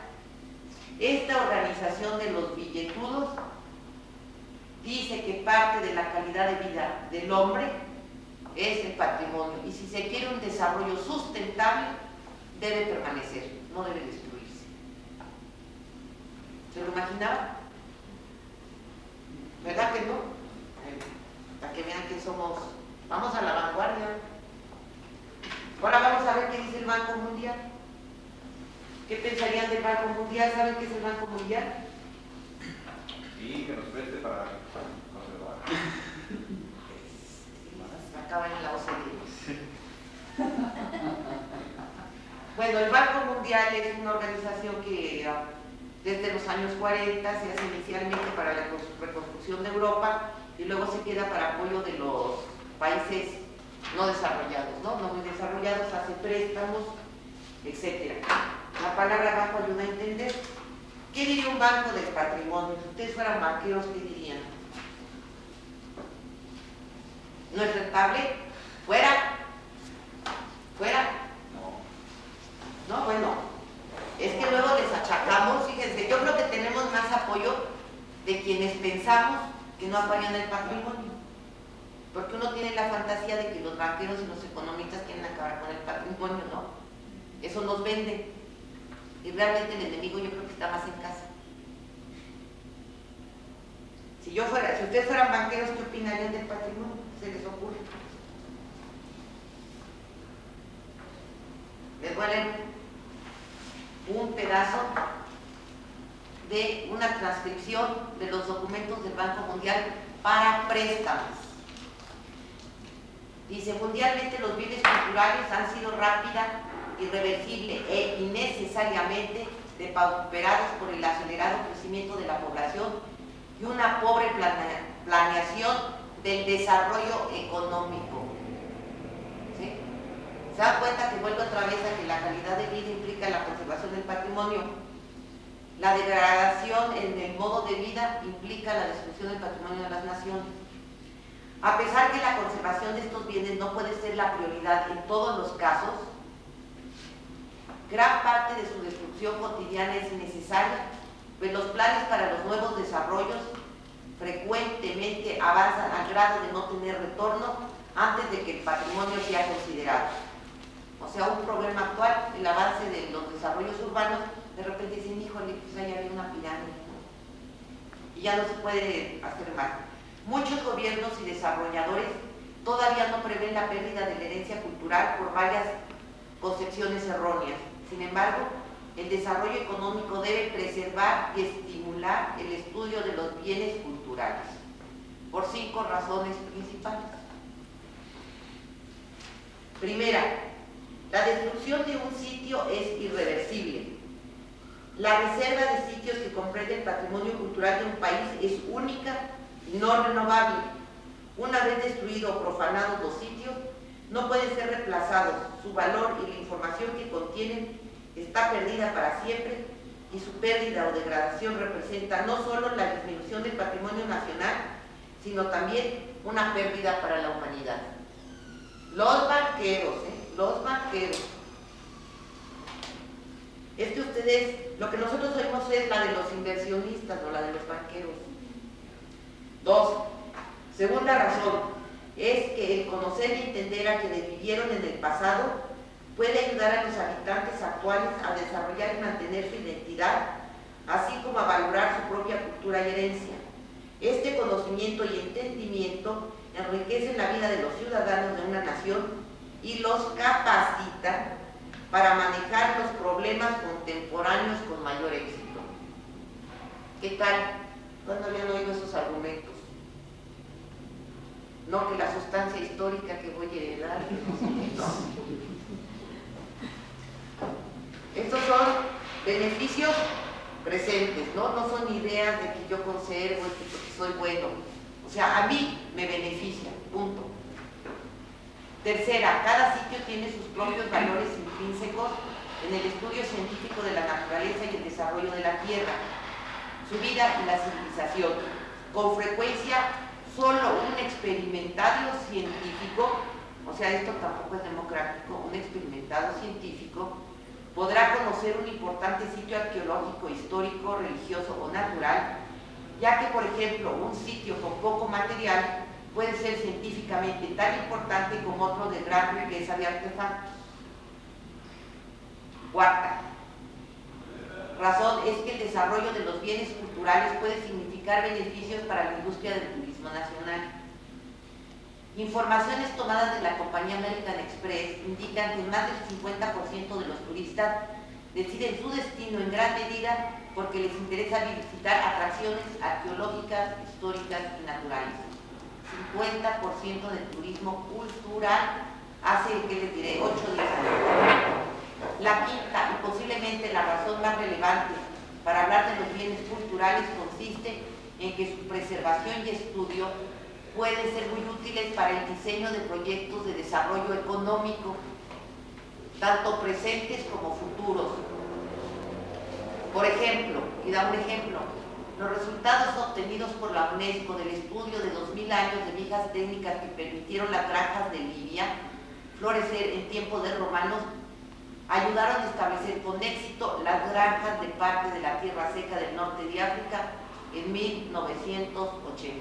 Esta organización de los billetudos dice que parte de la calidad de vida del hombre es el patrimonio, y si se quiere un desarrollo sustentable debe permanecer, no debe destruirse. ¿Se lo imaginaban? ¿Verdad que no? Para que vean que somos, vamos a la vanguardia. Ahora vamos a ver qué dice el Banco Mundial. ¿Qué pensarían del Banco Mundial? ¿Saben qué es el Banco Mundial? Sí, que nos preste para conservar. Acaban en la OCDE. Bueno, el Banco Mundial es una organización que desde los años 40 se hace inicialmente para la reconstrucción de Europa y luego se queda para apoyo de los países no desarrollados, ¿no? No muy desarrollados, hace préstamos, etc. La palabra banco ayuda a entender. ¿Qué diría un banco del patrimonio? Si ustedes fueran banqueros, ¿qué dirían? ¿No es rentable? ¿Fuera? ¿Fuera? No, bueno, es que luego les achacamos, fíjense, yo creo que tenemos más apoyo de quienes pensamos que no apoyan el patrimonio, porque uno tiene la fantasía de que los banqueros y los economistas quieren acabar con el patrimonio, ¿no? Eso nos vende, y realmente el enemigo yo creo que está más en casa. Si ustedes fueran banqueros, ¿qué opinarían del patrimonio? ¿Se les ocurre? Les voy a leer un pedazo de una transcripción de los documentos del Banco Mundial para préstamos. Dice, mundialmente los bienes culturales han sido rápida, irreversible e innecesariamente depauperados por el acelerado crecimiento de la población y una pobre planeación del desarrollo económico. ¿Sí? ¿Se dan cuenta que vuelve otra vez a que la calidad de vida implica la conservación del patrimonio? La degradación en el modo de vida implica la destrucción del patrimonio de las naciones. A pesar que la conservación de estos bienes no puede ser la prioridad en todos los casos, gran parte de su destrucción cotidiana es innecesaria, pues los planes para los nuevos desarrollos frecuentemente avanzan al grado de no tener retorno antes de que el patrimonio sea considerado. O sea, un problema actual, el avance de los desarrollos urbanos, de repente dicen, híjole, pues ahí había una pirámide, y ya no se puede hacer más. Muchos gobiernos y desarrolladores todavía no prevén la pérdida de la herencia cultural por varias concepciones erróneas. Sin embargo, el desarrollo económico debe preservar y estimular el estudio de los bienes culturales, por 5 razones principales. Primera, la destrucción de un sitio es irreversible. La reserva de sitios que comprende el patrimonio cultural de un país es única y no renovable. Una vez destruido o profanados los sitios, no pueden ser reemplazados. Su valor y la información que contienen está perdida para siempre, y su pérdida o degradación representa no solo la disminución del patrimonio nacional, sino también una pérdida para la humanidad. Los banqueros, los banqueros. Es que ustedes, lo que nosotros oímos es la de los inversionistas, no la de los banqueros. 2. Segunda razón, es que el conocer y entender a quienes vivieron en el pasado puede ayudar a los habitantes actuales a desarrollar y mantener su identidad, así como a valorar su propia cultura y herencia. Este conocimiento y entendimiento enriquecen la vida de los ciudadanos de una nación y los capacitan para manejar los problemas contemporáneos con mayor éxito. ¿Qué tal? ¿Cuándo habían oído esos argumentos? no que la sustancia histórica que voy a heredar. Estos son beneficios presentes, ¿no? No son ideas de que yo conservo y que soy bueno. O sea, a mí me beneficia, punto. Tercera, cada sitio tiene sus propios valores intrínsecos en el estudio científico de la naturaleza y el desarrollo de la tierra, su vida y la civilización. Con frecuencia, solo un experimentario científico, o sea, esto tampoco es democrático, un experimentado científico podrá conocer un importante sitio arqueológico, histórico, religioso o natural, ya que, por ejemplo, un sitio con poco material puede ser científicamente tan importante como otro de gran riqueza de artefactos. Cuarta razón es que el desarrollo de los bienes culturales puede significar beneficios para la industria del turismo nacional. Informaciones tomadas de la compañía American Express indican que más del 50% de los turistas deciden su destino en gran medida porque les interesa visitar atracciones arqueológicas, históricas y naturales. 50% del turismo cultural hace, ¿qué les diré?, 8 días. La quinta y posiblemente la razón más relevante para hablar de los bienes culturales consiste en que su preservación y estudio pueden ser muy útiles para el diseño de proyectos de desarrollo económico, tanto presentes como futuros. Por ejemplo, y da un ejemplo, los resultados obtenidos por la UNESCO del estudio de 2000 años de viejas técnicas que permitieron las granjas de Libia florecer en tiempos de romanos ayudaron a establecer con éxito las granjas de parte de la tierra seca del norte de África en 1986.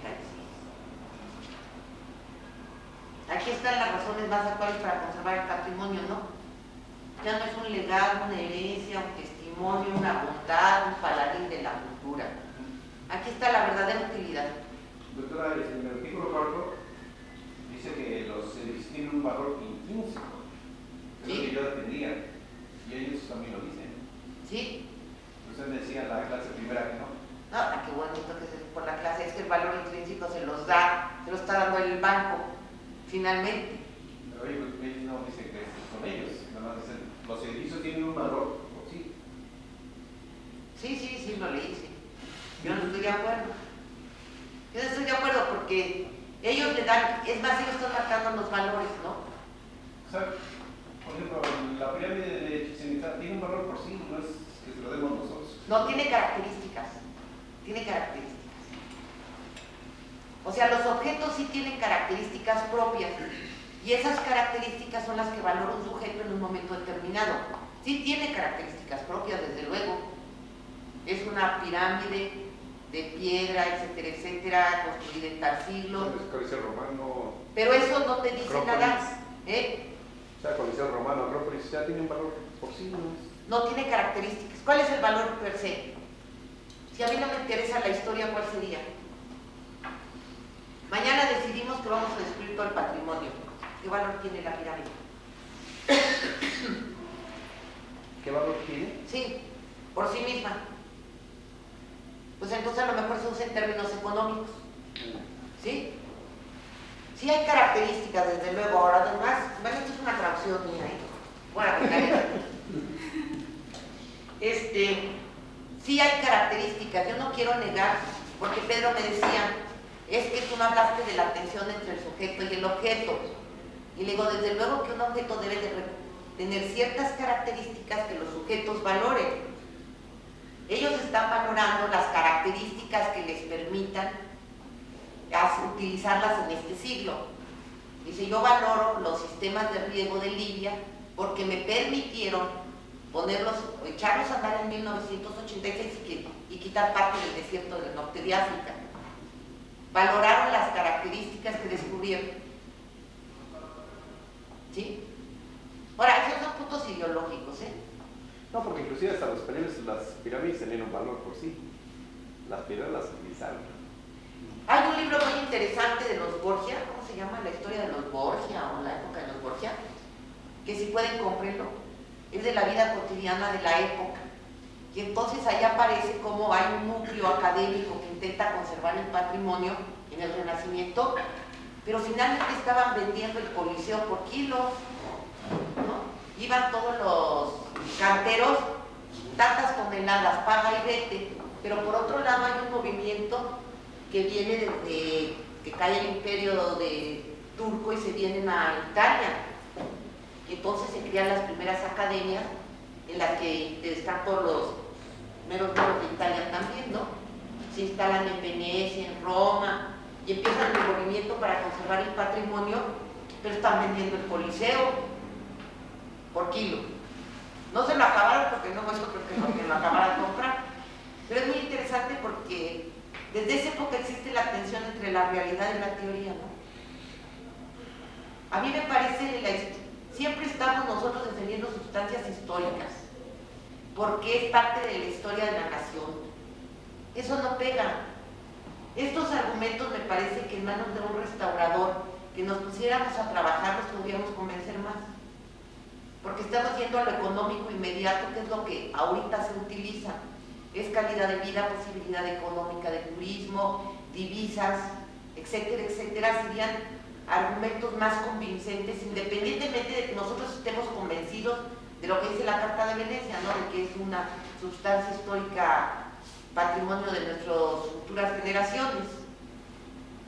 Aquí están las razones más actuales para conservar el patrimonio, ¿no? Ya no es un legado, una herencia, un testimonio, una bondad, un paladín de la cultura. Aquí está la verdadera utilidad. Doctora, en el artículo 4 dice que los edificios tienen un valor intrínseco. Es lo que yo defendía. Y ellos también lo dicen. ¿Sí? Usted me decía en la clase primera que no. No, qué bueno entonces por la clase, es que el valor intrínseco se los da, se lo está dando el banco, finalmente. Pero ellos no dicen que son ellos, nada más dicen, los edificios tienen un valor por sí. Sí, lo leí, sí. Yo no estoy de acuerdo. Yo no estoy de acuerdo porque ellos le dan, es más, ellos están marcando los valores, ¿no? O sea, por ejemplo, la pirámide de Chichén Itzá tiene un valor por sí, no es que se lo demos nosotros. No, tiene características. Tiene características. O sea, los objetos sí tienen características propias y esas características son las que valora un sujeto en un momento determinado. Sí tiene características propias, desde luego. Es una pirámide de piedra, etcétera, etcétera, construida en tal siglo. El Coliseo Romano. Pero eso no te dice Acrópolis. nada. O sea, Coliseo Romano, Acrópolis, ya tiene un valor por sí, ¿no? No tiene características. ¿Cuál es el valor per se? Si a mí no me interesa la historia, ¿cuál sería? Mañana decidimos que vamos a destruir todo el patrimonio. ¿Qué valor tiene la pirámide? ¿Qué valor tiene? Sí, por sí misma. Pues entonces a lo mejor se usa en términos económicos. ¿Sí? Sí hay características, desde luego. Ahora, además, bueno, esto es una traducción mía, ¿eh? Bueno, sí hay características. Yo no quiero negar, porque Pedro me decía, es que tú no hablaste de la tensión entre el sujeto y el objeto. Y le digo, desde luego que un objeto debe de tener ciertas características que los sujetos valoren. Ellos están valorando las características que les permitan utilizarlas en este siglo. Dice, yo valoro los sistemas de riego de Libia porque me permitieron ponerlos, echarlos a andar en 1986 y quitar parte del desierto del norte de África. Valoraron las características que descubrieron. ¿Sí? Ahora, esos son puntos ideológicos, ¿eh? No, porque inclusive hasta los paneles, las pirámides tenían un valor por sí. Las piedras las utilizaron. Hay un libro muy interesante de los Borgia, ¿cómo se llama? La historia de los Borgia o la época de los Borgia, que si pueden comprarlo, es de la vida cotidiana de la época. Y entonces ahí aparece cómo hay un núcleo académico que intenta conservar el patrimonio en el Renacimiento pero finalmente estaban vendiendo el Coliseo por kilo, ¿no? Iban todos los canteros, tantas toneladas, paga y vete, pero por otro lado hay un movimiento que viene desde que cae el imperio de turco y se vienen a Italia. Entonces se crean las primeras academias en las que están todos los meros moros de Italia también, ¿no? Se instalan en Venecia, en Roma, y empiezan el movimiento para conservar el patrimonio, pero están vendiendo el Coliseo por kilo. No se lo acabaron porque no es otro que lo acabaran de comprar, pero es muy interesante porque desde esa época existe la tensión entre la realidad y la teoría, ¿no? A mí me parece, siempre estamos nosotros defendiendo sustancias históricas, porque es parte de la historia de la nación. Eso no pega. Estos argumentos me parece que en manos de un restaurador que nos pusiéramos a trabajar nos podríamos convencer más, porque estamos yendo a lo económico inmediato, que es lo que ahorita se utiliza. Es calidad de vida, posibilidad económica de turismo, divisas, etcétera, etcétera. Serían argumentos más convincentes, independientemente de que nosotros estemos convencidos de lo que dice la Carta de Venecia, ¿no? De que es una sustancia histórica, patrimonio de nuestras futuras generaciones.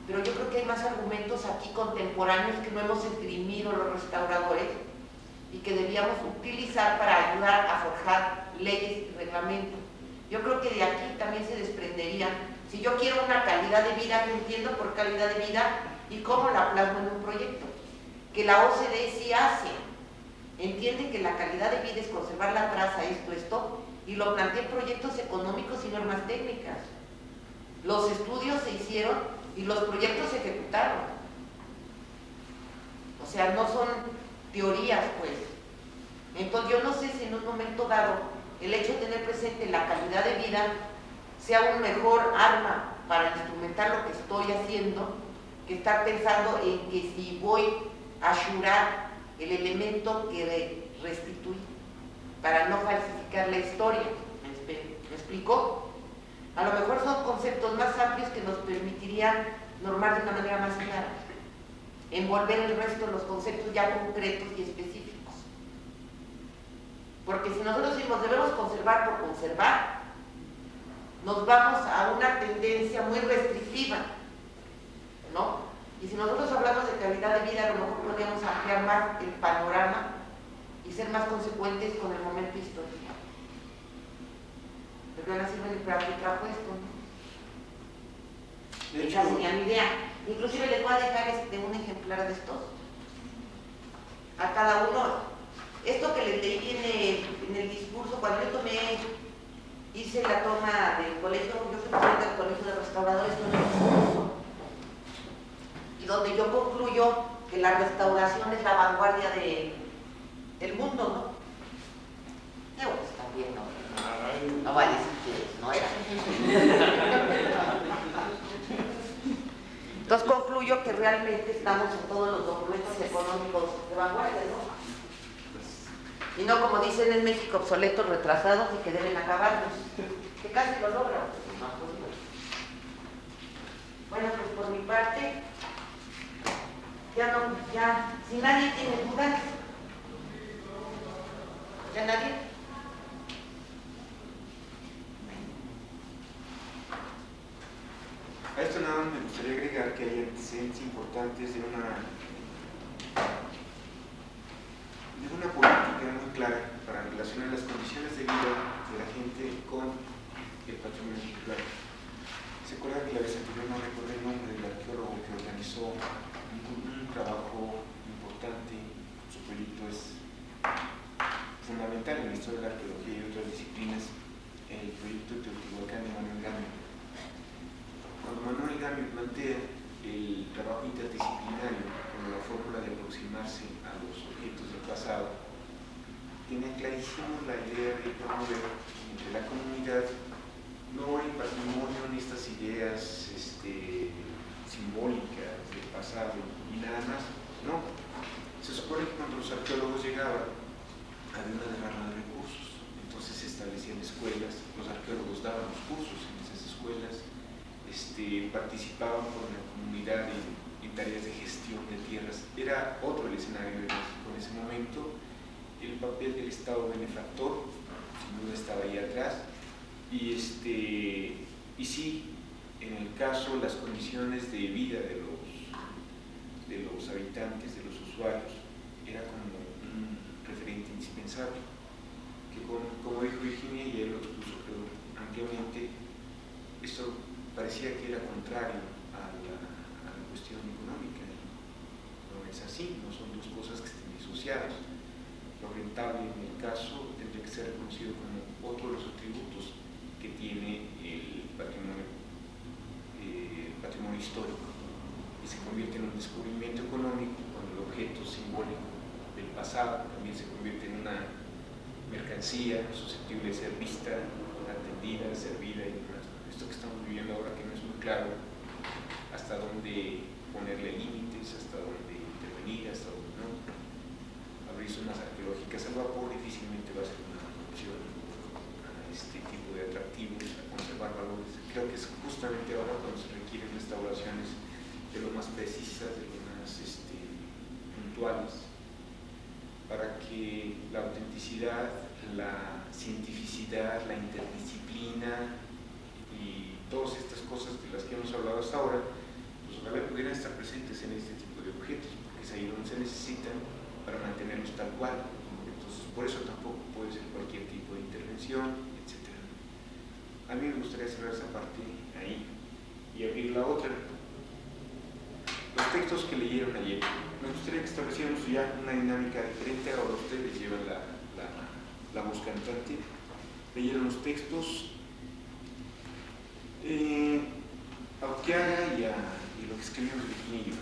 Pero yo creo que hay más argumentos aquí contemporáneos que no hemos esgrimido los restauradores y que debíamos utilizar para ayudar a forjar leyes y reglamentos. Yo creo que de aquí también se desprendería, si yo quiero una calidad de vida, ¿qué entiendo por calidad de vida y cómo la plasmo en un proyecto? Que la OCDE sí hace, entiende que la calidad de vida es conservar la traza, esto, y lo plantea en proyectos económicos y normas técnicas. Los estudios se hicieron y los proyectos se ejecutaron. O sea, no son teorías, pues. Entonces yo no sé si en un momento dado el hecho de tener presente la calidad de vida sea un mejor arma para instrumentar lo que estoy haciendo, que estar pensando en que si voy a achurar el elemento que restituí para no falsificar la historia. ¿Me explico? A lo mejor son conceptos más amplios que nos permitirían normar de una manera más clara, envolver el resto de los conceptos ya concretos y específicos. Porque si nosotros decimos debemos conservar por conservar, nos vamos a una tendencia muy restrictiva, ¿no? Y si nosotros hablamos de calidad de vida, a lo mejor podríamos ampliar más el panorama y ser más consecuentes con el momento histórico. Pero no sirve ni para qué trajo esto, ¿no? Esa sería mi idea. Inclusive les voy a dejar un ejemplar de estos a cada uno. Esto que les leí en el discurso, cuando yo hice la toma del colegio, yo fui presidente del colegio de restauradores con el discurso, y donde yo concluyo que la restauración es la vanguardia del mundo, ¿no? Digo, pues también no vale decir que no era. Entonces concluyo que realmente estamos en todos los documentos económicos de vanguardia, ¿no? Y no como dicen en México, obsoletos, retrasados y que deben acabarlos, que casi lo logran. Bueno, pues por mi parte, ya, si nadie tiene dudas, ¿ya nadie? A esto nada más me gustaría agregar que hay antecedentes importantes de una política muy clara para relacionar las condiciones de vida de la gente con el patrimonio cultural. ¿Se acuerdan que la vez anterior no recordé el nombre del arqueólogo que organizó un trabajo importante? Su proyecto es fundamental en la historia de la arqueología y otras disciplinas, el proyecto de Teotihuacán de Manuel Gamio. Cuando Manuel Gamio plantea el trabajo interdisciplinario como la fórmula de aproximarse a los objetos del pasado, tiene clarísimo la idea de promover entre la comunidad no el patrimonio ni estas ideas simbólicas del pasado y nada más, no. Se supone que cuando los arqueólogos llegaban había una derrama de recursos, entonces se establecían escuelas, los arqueólogos daban los cursos en esas escuelas, participaban con la comunidad en tareas de gestión de tierras. Era otro el escenario de México en ese momento. El papel del Estado benefactor sin duda estaba ahí atrás, y sí, en el caso, las condiciones de vida de los habitantes, de los usuarios, era como un referente indispensable, que como dijo Virginia, y él lo expuso creo ampliamente, esto parecía que era contrario a la cuestión económica. No es así, no son dos cosas que estén disociadas. Lo rentable en el caso tendría que ser reconocido como otro de los atributos que tiene el patrimonio histórico, y se convierte en un descubrimiento económico cuando el objeto simbólico del pasado también se convierte en una mercancía susceptible de ser vista, atendida, servida y demás. Esto que estamos viviendo ahora, que no es muy claro hasta dónde ponerle límites, hasta dónde intervenir, hasta dónde no. Abrir zonas arqueológicas al vapor difícilmente va a ser una opción a este tipo de atractivos, a conservar valores. Creo que es justamente ahora cuando se requieren restauraciones de lo más precisas, de lo más puntuales, para que la autenticidad, la cientificidad, la interdisciplina y todas estas cosas de las que hemos hablado hasta ahora, pues ojalá pudieran estar presentes en este tipo de objetos, porque es ahí donde se necesitan para mantenerlos tal cual. Entonces, por eso tampoco puede ser cualquier tipo de intervención, etc. A mí me gustaría cerrar esa parte ahí y abrir la otra. Los textos que leyeron ayer, me gustaría que estableciéramos ya una dinámica diferente. Ahora ustedes llevan la voz cantante. Leyeron los textos a Oquiaga y lo que escribimos Virginia y yo.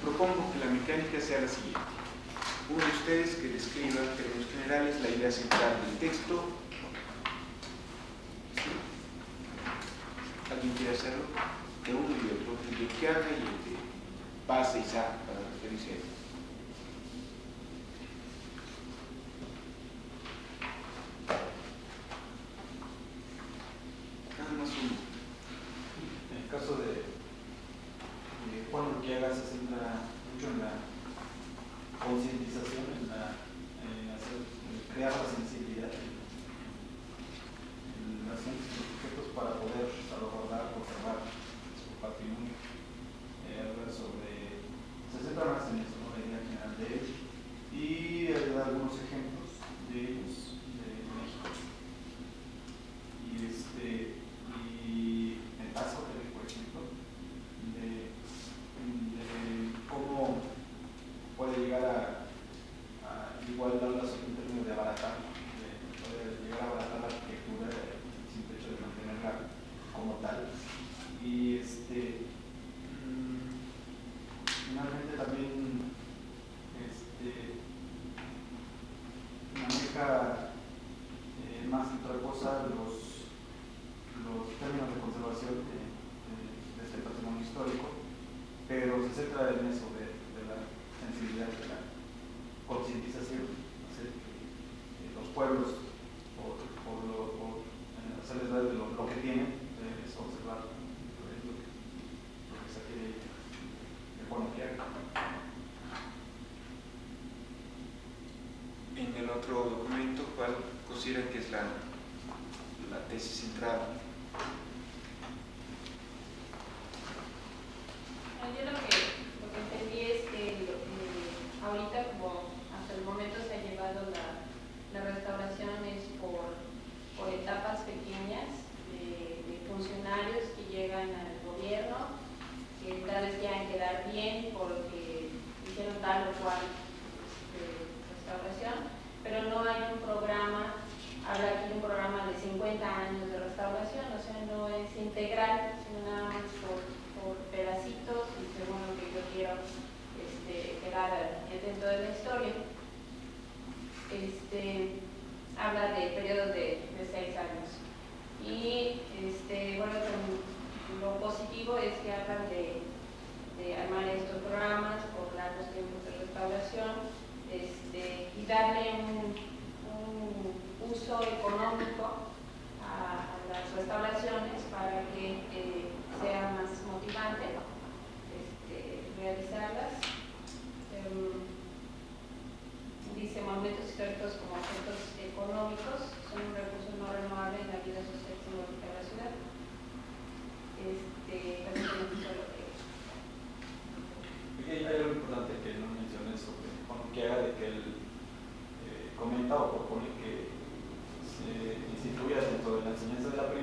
Propongo que la mecánica sea la siguiente. Uno de ustedes que describa en términos generales la idea central del texto. ¿Sí? ¿Alguien quiere hacerlo? De uno y de otro, el de Oquiaga y el de Paz e Isaac, para referirse a él. Nada más uno. En el caso de Juan Urquiaga se centra mucho en la concientización, en crear la sensibilidad en las gentes y los sujetos para poder salvaguardar, conservar su patrimonio. Hablar sobre, se centra más en eso, ¿no? La idea general de él, y dar algunos ejemplos de ellos, de México. Y en Pasco, por ejemplo, de cómo puede llegar a igual hablas en términos de abaratar, puede llegar a abaratar la arquitectura, el simple hecho de mantenerla como tal. Y finalmente también maneja más que otra cosa los términos de conservación de este patrimonio histórico, pero se centra en eso de la sensibilidad, de la concientización, hacer que los pueblos, por hacerles ver de lo que tienen, es conservar lo que saqué de Juan Urquiaga. En el otro documento, ¿cuál consideran que es la tesis central? Yo lo que entendí es que ahorita, como hasta el momento se ha llevado la restauración, es por etapas pequeñas de funcionarios que llegan al gobierno, que tal vez quieran quedar bien porque hicieron tal o cual restauración, pero no hay un programa. Habla aquí de un programa de 50 años de restauración, o sea, no es integral, sino nada más por pedacitos y según lo que yo quiero quedar dentro de la historia. Habla de periodos de 6 años. Y bueno, lo positivo es que hablan de armar estos programas por largos tiempos de restauración y darle un uso económico a las restauraciones para que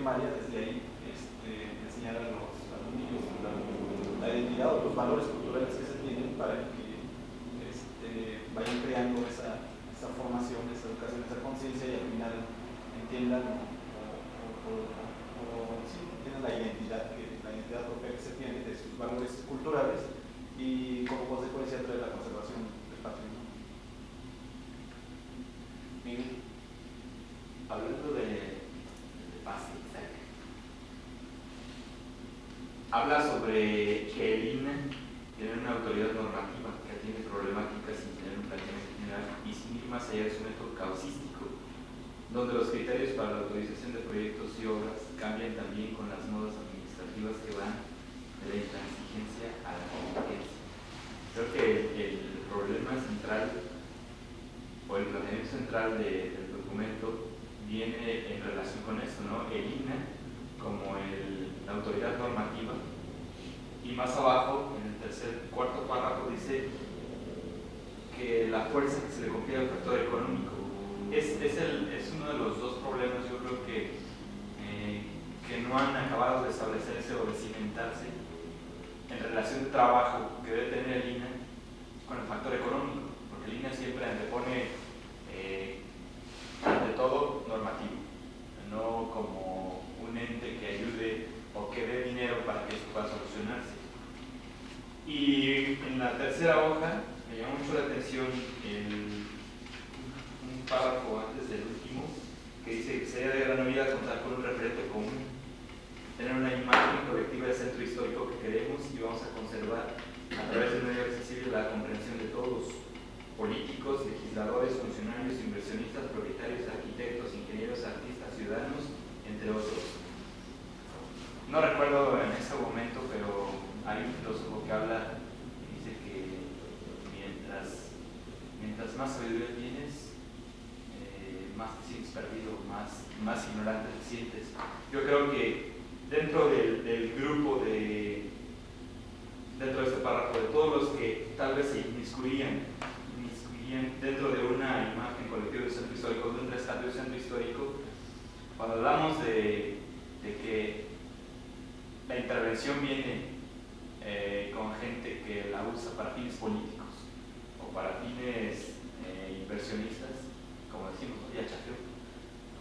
primaria, desde ahí enseñar a los niños la identidad o los valores culturales que se tienen para que vayan creando esa formación, esa educación, esa conciencia y al final entiendan entiendan la identidad propia que se tiene de sus valores culturales y como consecuencia trae la conservación del patrimonio. Miguel, hablando de paz, habla sobre que el INE tiene una autoridad normativa que atiende problemáticas sin tener un planteamiento general y sin ir más allá de su método causístico, donde los criterios para la autorización de proyectos y obras cambian también con las modas administrativas que van de la intransigencia a la contingencia. Creo que el problema central o el planteamiento central del documento viene en relación con esto, ¿no? El INE como la autoridad normativa, y más abajo, en el cuarto párrafo, dice que la fuerza que se le confiere al factor económico es uno de los dos problemas, yo creo que no han acabado de establecerse o de cimentarse en relación de trabajo que debe tener el INE con el factor económico, porque el INE siempre antepone ante todo normativo, no como un ente que ayude o que dé dinero para que esto pueda solucionarse. Y en la tercera hoja me llamó mucho la atención un párrafo antes del último que dice que sería de gran ayuda contar con un referente común, tener una imagen colectiva del centro histórico que queremos y vamos a conservar a través de un medio accesible la comprensión de todos, políticos, legisladores, funcionarios, inversionistas, propietarios, arquitectos, ingenieros, artistas, ciudadanos, entre otros. No recuerdo en ese momento, pero hay un filósofo que habla y dice que mientras más sabiduría tienes, más te sientes perdido, más ignorante te sientes. Yo creo que dentro del grupo dentro de este párrafo, de todos los que tal vez se inmiscuían dentro de una imagen colectiva del centro histórico, de un rescate del centro histórico, cuando hablamos de que la intervención viene con gente que la usa para fines políticos o para fines inversionistas, como decimos, ya chafeo,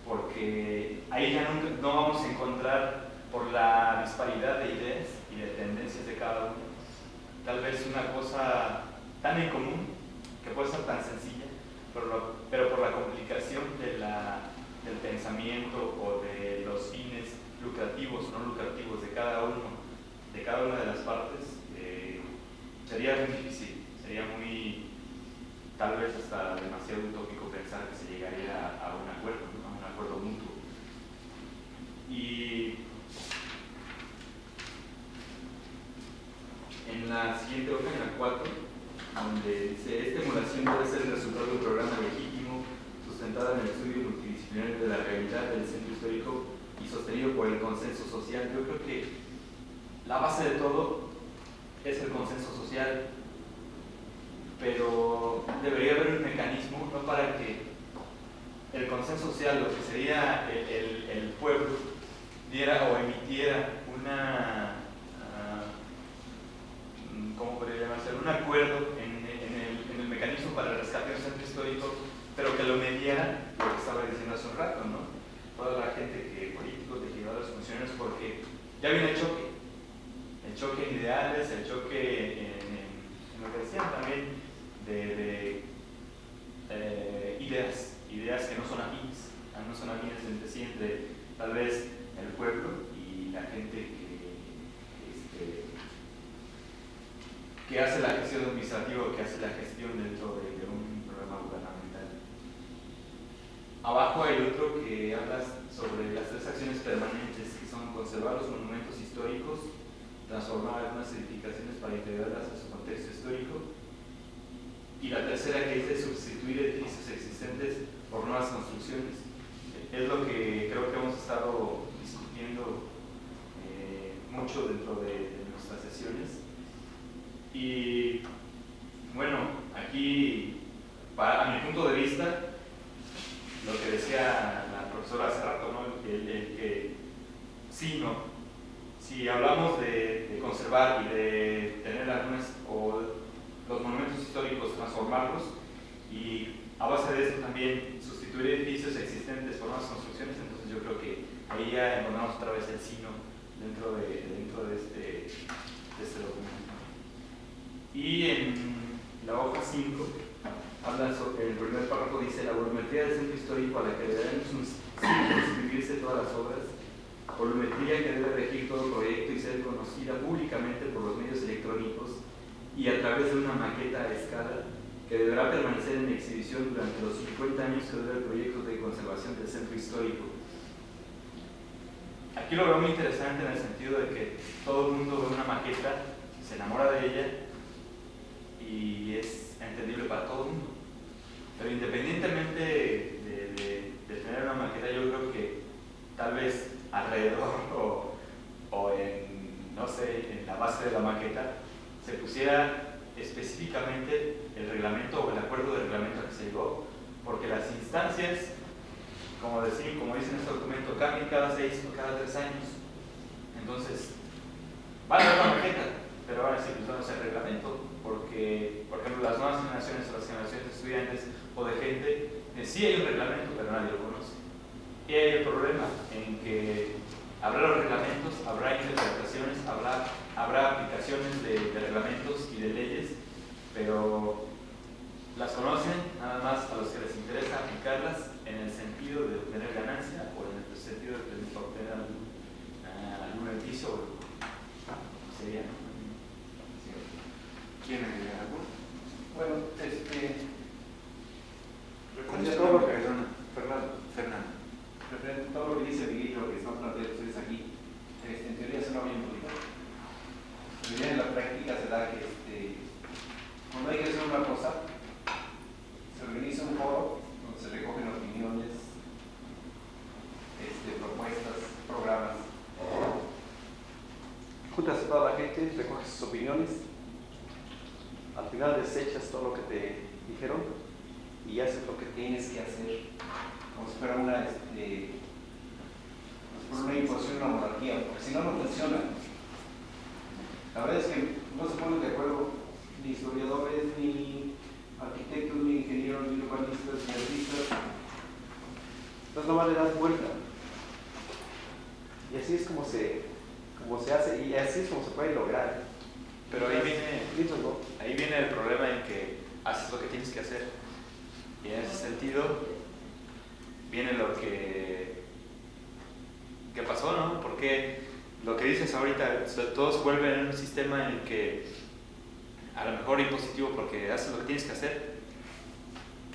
porque ahí ya no vamos a encontrar, por la disparidad de ideas y de tendencias de cada uno, tal vez una cosa tan en común que puede ser tan sencilla, pero por la complicación del pensamiento o de los fines lucrativos o no lucrativos de cada una de las partes, sería muy difícil, sería muy, tal vez hasta demasiado utópico pensar que se llegaría a un acuerdo, ¿no? A un acuerdo mutuo. Y en la siguiente hoja, en la 4, donde dice: esta emulación debe ser el resultado de un programa legítimo, sustentada en el estudio multidisciplinario de la realidad del centro histórico y sostenido por el consenso social. Yo creo que la base de todo es el consenso social, pero debería haber un mecanismo, no para que el consenso social, lo que sería el pueblo, diera o emitiera ¿cómo podría llamarse? Un acuerdo en el mecanismo para el rescate del centro histórico, pero que lo mediara lo que estaba diciendo hace un rato, ¿no? Toda la gente políticos, legisladores, funcionarios, porque ya viene el choque en ideales, el choque en lo que decían también de ideas que no son afines entre sí, entre tal vez el pueblo y la gente que hace la gestión administrativa o que hace la gestión dentro de un programa gubernamental. Abajo hay otro que habla sobre las 3 acciones permanentes, que son conservar los monumentos históricos, transformar algunas edificaciones para integrarlas a su contexto histórico, y la tercera que dice sustituir edificios existentes por nuevas construcciones. Es lo que creo que hemos estado discutiendo mucho dentro de nuestras sesiones. Y bueno, aquí, a mi punto de vista, lo que decía la profesora hace rato, ¿no? el que sino si hablamos de conservar y de tener algunas, o los monumentos históricos, transformarlos y a base de esto también sustituir edificios existentes por nuevas construcciones, entonces yo creo que ahí ya encontramos otra vez el sino dentro de este documento. Y en la hoja 5, habla sobre, el primer párrafo dice: la volumetría del centro histórico a la que deberán suscribirse todas las obras, volumetría que debe regir todo proyecto y ser conocida públicamente por los medios electrónicos y a través de una maqueta a escala que deberá permanecer en exhibición durante los 50 años que dura el proyecto de conservación del centro histórico. Aquí lo veo muy interesante en el sentido de que todo el mundo ve una maqueta, se enamora de ella y es entendible para todo el mundo. Pero independientemente de tener una maqueta, yo creo que tal vez alrededor o en, no sé, en la base de la maqueta se pusiera específicamente el reglamento o el acuerdo de reglamento al que se llegó, porque las instancias, como dice en este documento, cambian cada 6 o cada 3 años. Entonces, van a haber una maqueta, pero van a decir, pues no es el reglamento, porque, por ejemplo, las nuevas generaciones o las generaciones de estudiantes o de gente, sí hay un reglamento, pero nadie lo conoce. Y hay el problema en que habrá los reglamentos, habrá interpretaciones, habrá aplicaciones de reglamentos y de leyes, pero las conocen nada más a los que les interesa aplicarlas en el sentido de obtener ganancia o en el sentido de obtener algún beneficio. Sería, ¿no? Sí. ¿Quién agrega algo? Bueno, Referente todo lo que Fernando. referente a todo lo que dice Miguel, lo que están planteando ustedes aquí, en teoría suena bien bonito. Pero ya en la práctica se da que cuando hay que hacer una cosa, se organiza un foro donde se recogen opiniones, propuestas, programas. Juntas a toda la gente, recoges sus opiniones, al final desechas todo lo que te dijeron y haces lo que tienes que hacer, como si fuera una imposición, una monarquía, porque si no, no funciona. La verdad es que no se ponen de acuerdo ni historiadores, ni arquitectos, ni ingenieros, ni urbanistas, ni artistas. Entonces no vale dar vuelta. Y así es como se hace, y así es como se puede lograr. Pero ahí viene el problema en que haces lo que tienes que hacer. Y en ese sentido viene lo que pasó, ¿no? Porque lo que dices ahorita, todos vuelven en un sistema en el que a lo mejor impositivo porque haces lo que tienes que hacer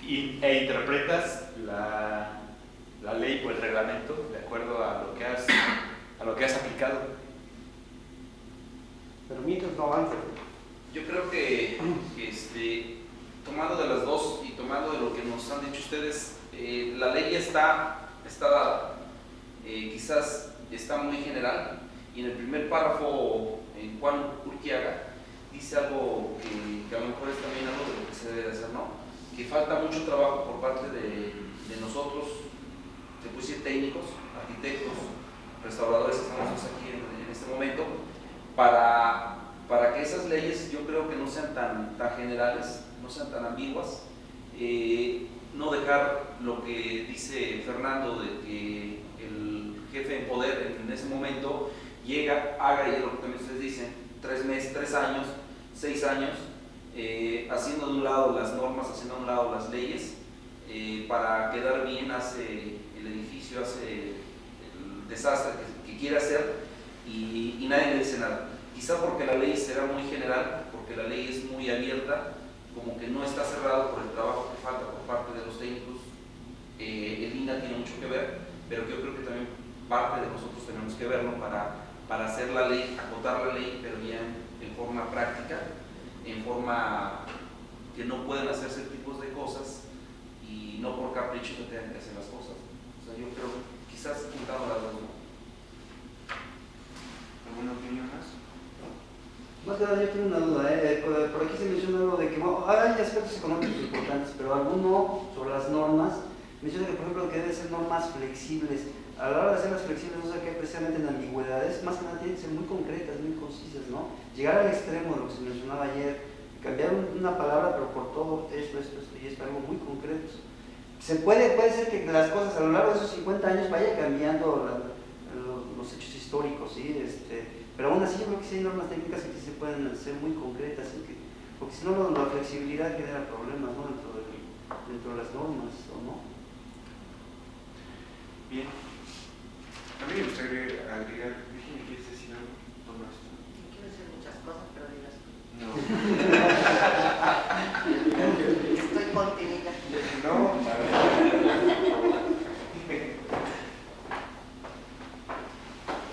e interpretas la ley o el reglamento de acuerdo a lo que has aplicado. Pero mientras no avanza. Yo creo que tomando de las dos y tomando de lo que nos han dicho ustedes, la ley quizás está muy general, y en el primer párrafo en Juan Urquiaga dice algo que a lo mejor es también algo de lo que se debe de hacer, ¿no? Que falta mucho trabajo por parte de nosotros, se puede decir técnicos, arquitectos, restauradores que estamos aquí en este momento, para que esas leyes yo creo que no sean tan generales, no sean tan ambiguas, no dejar lo que dice Fernando de que el jefe en poder en ese momento haga y lo que también ustedes dicen, 3 meses, 3 años, 6 años, haciendo de un lado las normas, haciendo de un lado las leyes, para quedar bien hace el edificio, hace el desastre que quiere hacer y nadie le dice nada. Quizá porque la ley será muy general, porque la ley es muy abierta, como que no está cerrado por el trabajo que falta por parte de los técnicos. El INAH tiene mucho que ver, pero yo creo que también parte de nosotros tenemos que verlo para hacer la ley, acotar la ley, pero ya en forma práctica, en forma que no pueden hacerse tipos de cosas y no por capricho que tengan que hacer las cosas. O sea, yo creo quizás juntando las dos. ¿Alguna opinión más? Más que nada, yo tengo una duda. Por aquí se menciona algo de que hay aspectos económicos importantes, pero alguno sobre las normas menciona que, por ejemplo, que deben ser normas flexibles. a la hora de hacerlas flexibles no se cae precisamente en ambigüedades, más que nada tienen que ser muy concretas, muy concisas, ¿no? Llegar al extremo de lo que se mencionaba ayer, cambiar una palabra pero por todo esto, y es algo muy concreto. Puede ser que las cosas a lo largo de esos 50 años vaya cambiando los hechos históricos, ¿sí? Pero aún así yo creo que sí hay normas técnicas que sí se pueden hacer muy concretas, ¿sí? Porque si no la flexibilidad genera problemas, ¿no? dentro de las normas, ¿o no? Bien. A mí me gustaría agregar, Virginia, ¿quieres decir algo? Toma esto. Quiero decir muchas cosas, pero digas. No. Estoy contenida. No, a ver.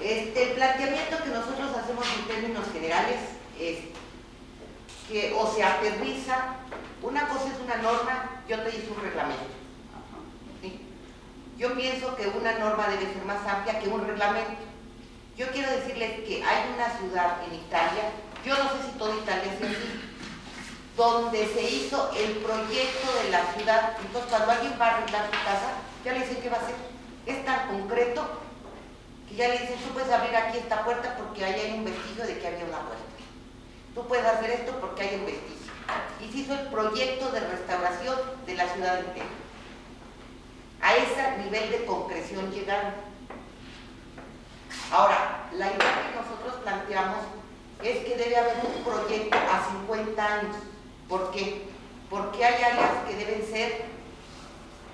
El planteamiento que nosotros hacemos en términos generales es que o se aterriza, una cosa es una norma y otra es un reglamento. ¿Sí? Yo pienso que una norma debe ser más amplia que un reglamento. Yo quiero decirles que hay una ciudad en Italia, yo no sé si toda Italia es así, donde se hizo el proyecto de la ciudad. Entonces cuando alguien va a arreglar su casa, ya le dicen qué va a hacer. Es tan concreto que ya le dicen, tú puedes abrir aquí esta puerta porque ahí hay un vestigio de que había una puerta. Tú puedes hacer esto porque hay un vestigio. Y se hizo el proyecto de restauración de la ciudad entera. A ese nivel de concreción llegaron. Ahora, la idea que nosotros planteamos es que debe haber un proyecto a 50 años. ¿Por qué? Porque hay áreas que deben ser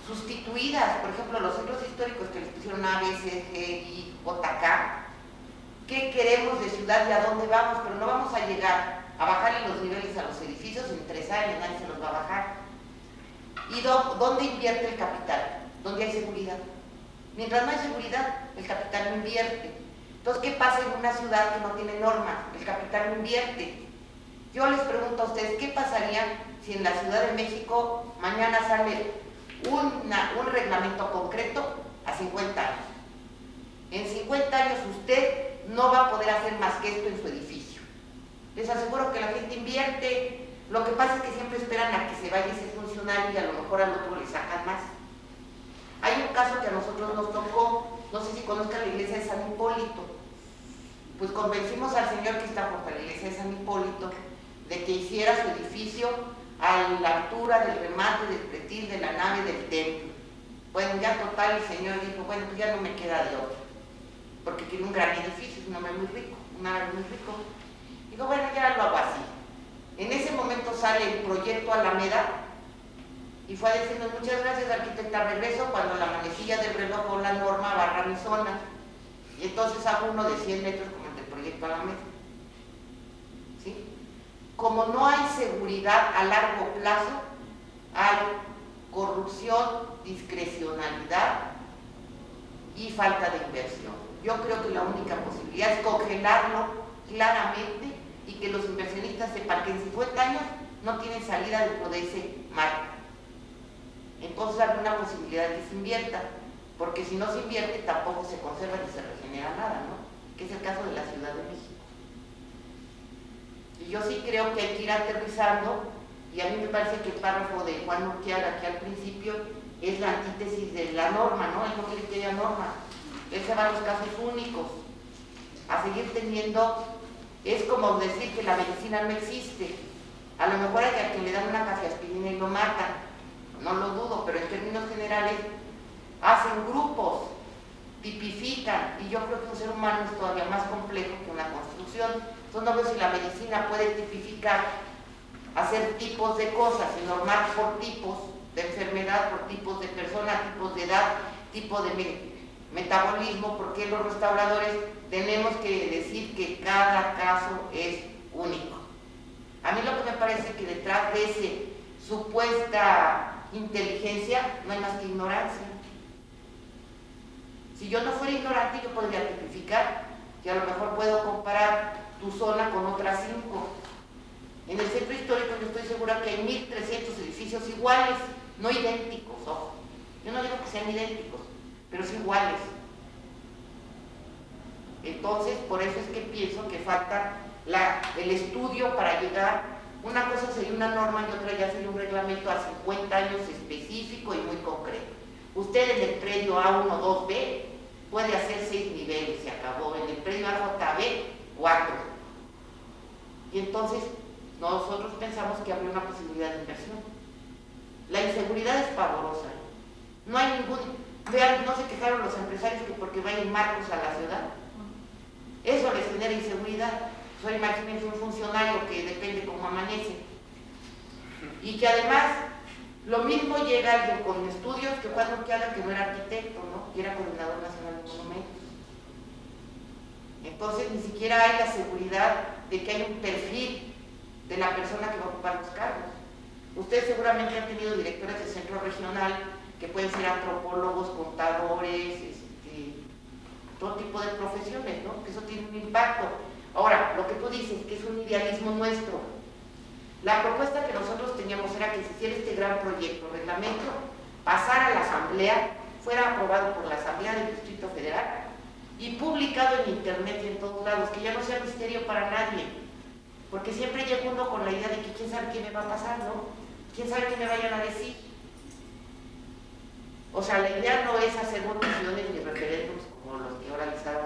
sustituidas. Por ejemplo, los centros históricos que les pusieron A, B, C, G, I, J, K. ¿Qué queremos de ciudad y a dónde vamos? Pero no vamos a llegar a bajarle los niveles a los edificios en 3 años, nadie se los va a bajar. ¿Y dónde invierte el capital? ¿Dónde hay seguridad? Mientras no hay seguridad, el capital no invierte. Entonces, ¿qué pasa en una ciudad que no tiene normas? El capital no invierte. Yo les pregunto a ustedes, ¿qué pasaría si en la Ciudad de México mañana sale un reglamento concreto a 50 años? En 50 años usted no va a poder hacer más que esto en su edificio. Les aseguro que la gente invierte. Lo que pasa es que siempre esperan a que se vaya ese funcionario y a lo mejor al otro le sacan más. Hay un caso que a nosotros nos tocó, no sé si conozcan la iglesia de San Hipólito. Pues convencimos al señor que está por la iglesia de San Hipólito de que hiciera su edificio a la altura del remate del pretil de la nave del templo. Bueno, ya total el señor dijo, bueno, pues ya no me queda de otro, porque tiene un gran edificio, es un hombre muy rico, un árabe muy rico. Digo, bueno, ya lo hago así. En ese momento sale el proyecto Alameda y fue a decirnos, muchas gracias arquitecta, regreso cuando la manecilla del reloj o la norma barra mi zona. Y entonces hago uno de 100 metros como el del proyecto Alameda. ¿Sí? Como no hay seguridad a largo plazo, hay corrupción, discrecionalidad y falta de inversión. Yo creo que la única posibilidad es congelarlo claramente y que los inversionistas sepan que en 50 años no tienen salida dentro de ese marco. Entonces hay una posibilidad de que se invierta, porque si no se invierte tampoco se conserva ni se regenera nada, ¿no? Que es el caso de la Ciudad de México. Y yo sí creo que hay que ir aterrizando, y a mí me parece que el párrafo de Juan Urquiaga aquí al principio es la antítesis de la norma, ¿no? Él no quiere que haya norma, él se va a los casos únicos, a seguir teniendo. Es como decir que la medicina no existe. A lo mejor hay a quien le dan una cafeaspirina y lo matan, no lo dudo, pero en términos generales hacen grupos, tipifican, y yo creo que un ser humano es todavía más complejo que una construcción. Entonces no veo si la medicina puede tipificar, hacer tipos de cosas y normar por tipos de enfermedad, por tipos de personas, tipos de edad, tipo de metabolismo, porque los restauradores tenemos que decir que cada caso es único. A mí lo que me parece que detrás de esa supuesta inteligencia no hay más que ignorancia. Si yo no fuera ignorante, yo podría tipificar, que a lo mejor puedo comparar tu zona con otras 5. En el centro histórico yo estoy segura que hay 1.300 edificios iguales, no idénticos, ojo. Yo no digo que sean idénticos, pero sí iguales. Entonces, por eso es que pienso que falta el estudio para llegar. Una cosa sería una norma y otra ya sería un reglamento a 50 años específico y muy concreto. Usted en el predio A1, 2B puede hacer 6 niveles, se acabó. En el predio AJB, 4. Y entonces nosotros pensamos que habría una posibilidad de inversión. La inseguridad es pavorosa. No hay ningún... Vean, no se quejaron los empresarios que porque vayan marcos a la ciudad. Eso les genera inseguridad. Pues imagínense un funcionario que depende cómo amanece. Y que además, lo mismo llega alguien con estudios que cuando que haga que no era arquitecto, ¿no? Que era coordinador nacional de monumentos. Entonces ni siquiera hay la seguridad de que hay un perfil de la persona que va a ocupar los cargos. Ustedes seguramente han tenido directores de centro regional que pueden ser antropólogos, contadores, todo tipo de profesiones, ¿no? Que eso tiene un impacto. Ahora, lo que tú dices, que es un idealismo nuestro. La propuesta que nosotros teníamos era que se hiciera este gran proyecto, reglamento, pasara a la Asamblea, fuera aprobado por la Asamblea del Distrito Federal y publicado en internet y en todos lados, que ya no sea misterio para nadie. Porque siempre llega uno con la idea de que quién sabe qué me va a pasar, ¿no? Quién sabe qué me vayan a decir. O sea, la idea no es hacer votaciones ni referéndums como los que ahora les ha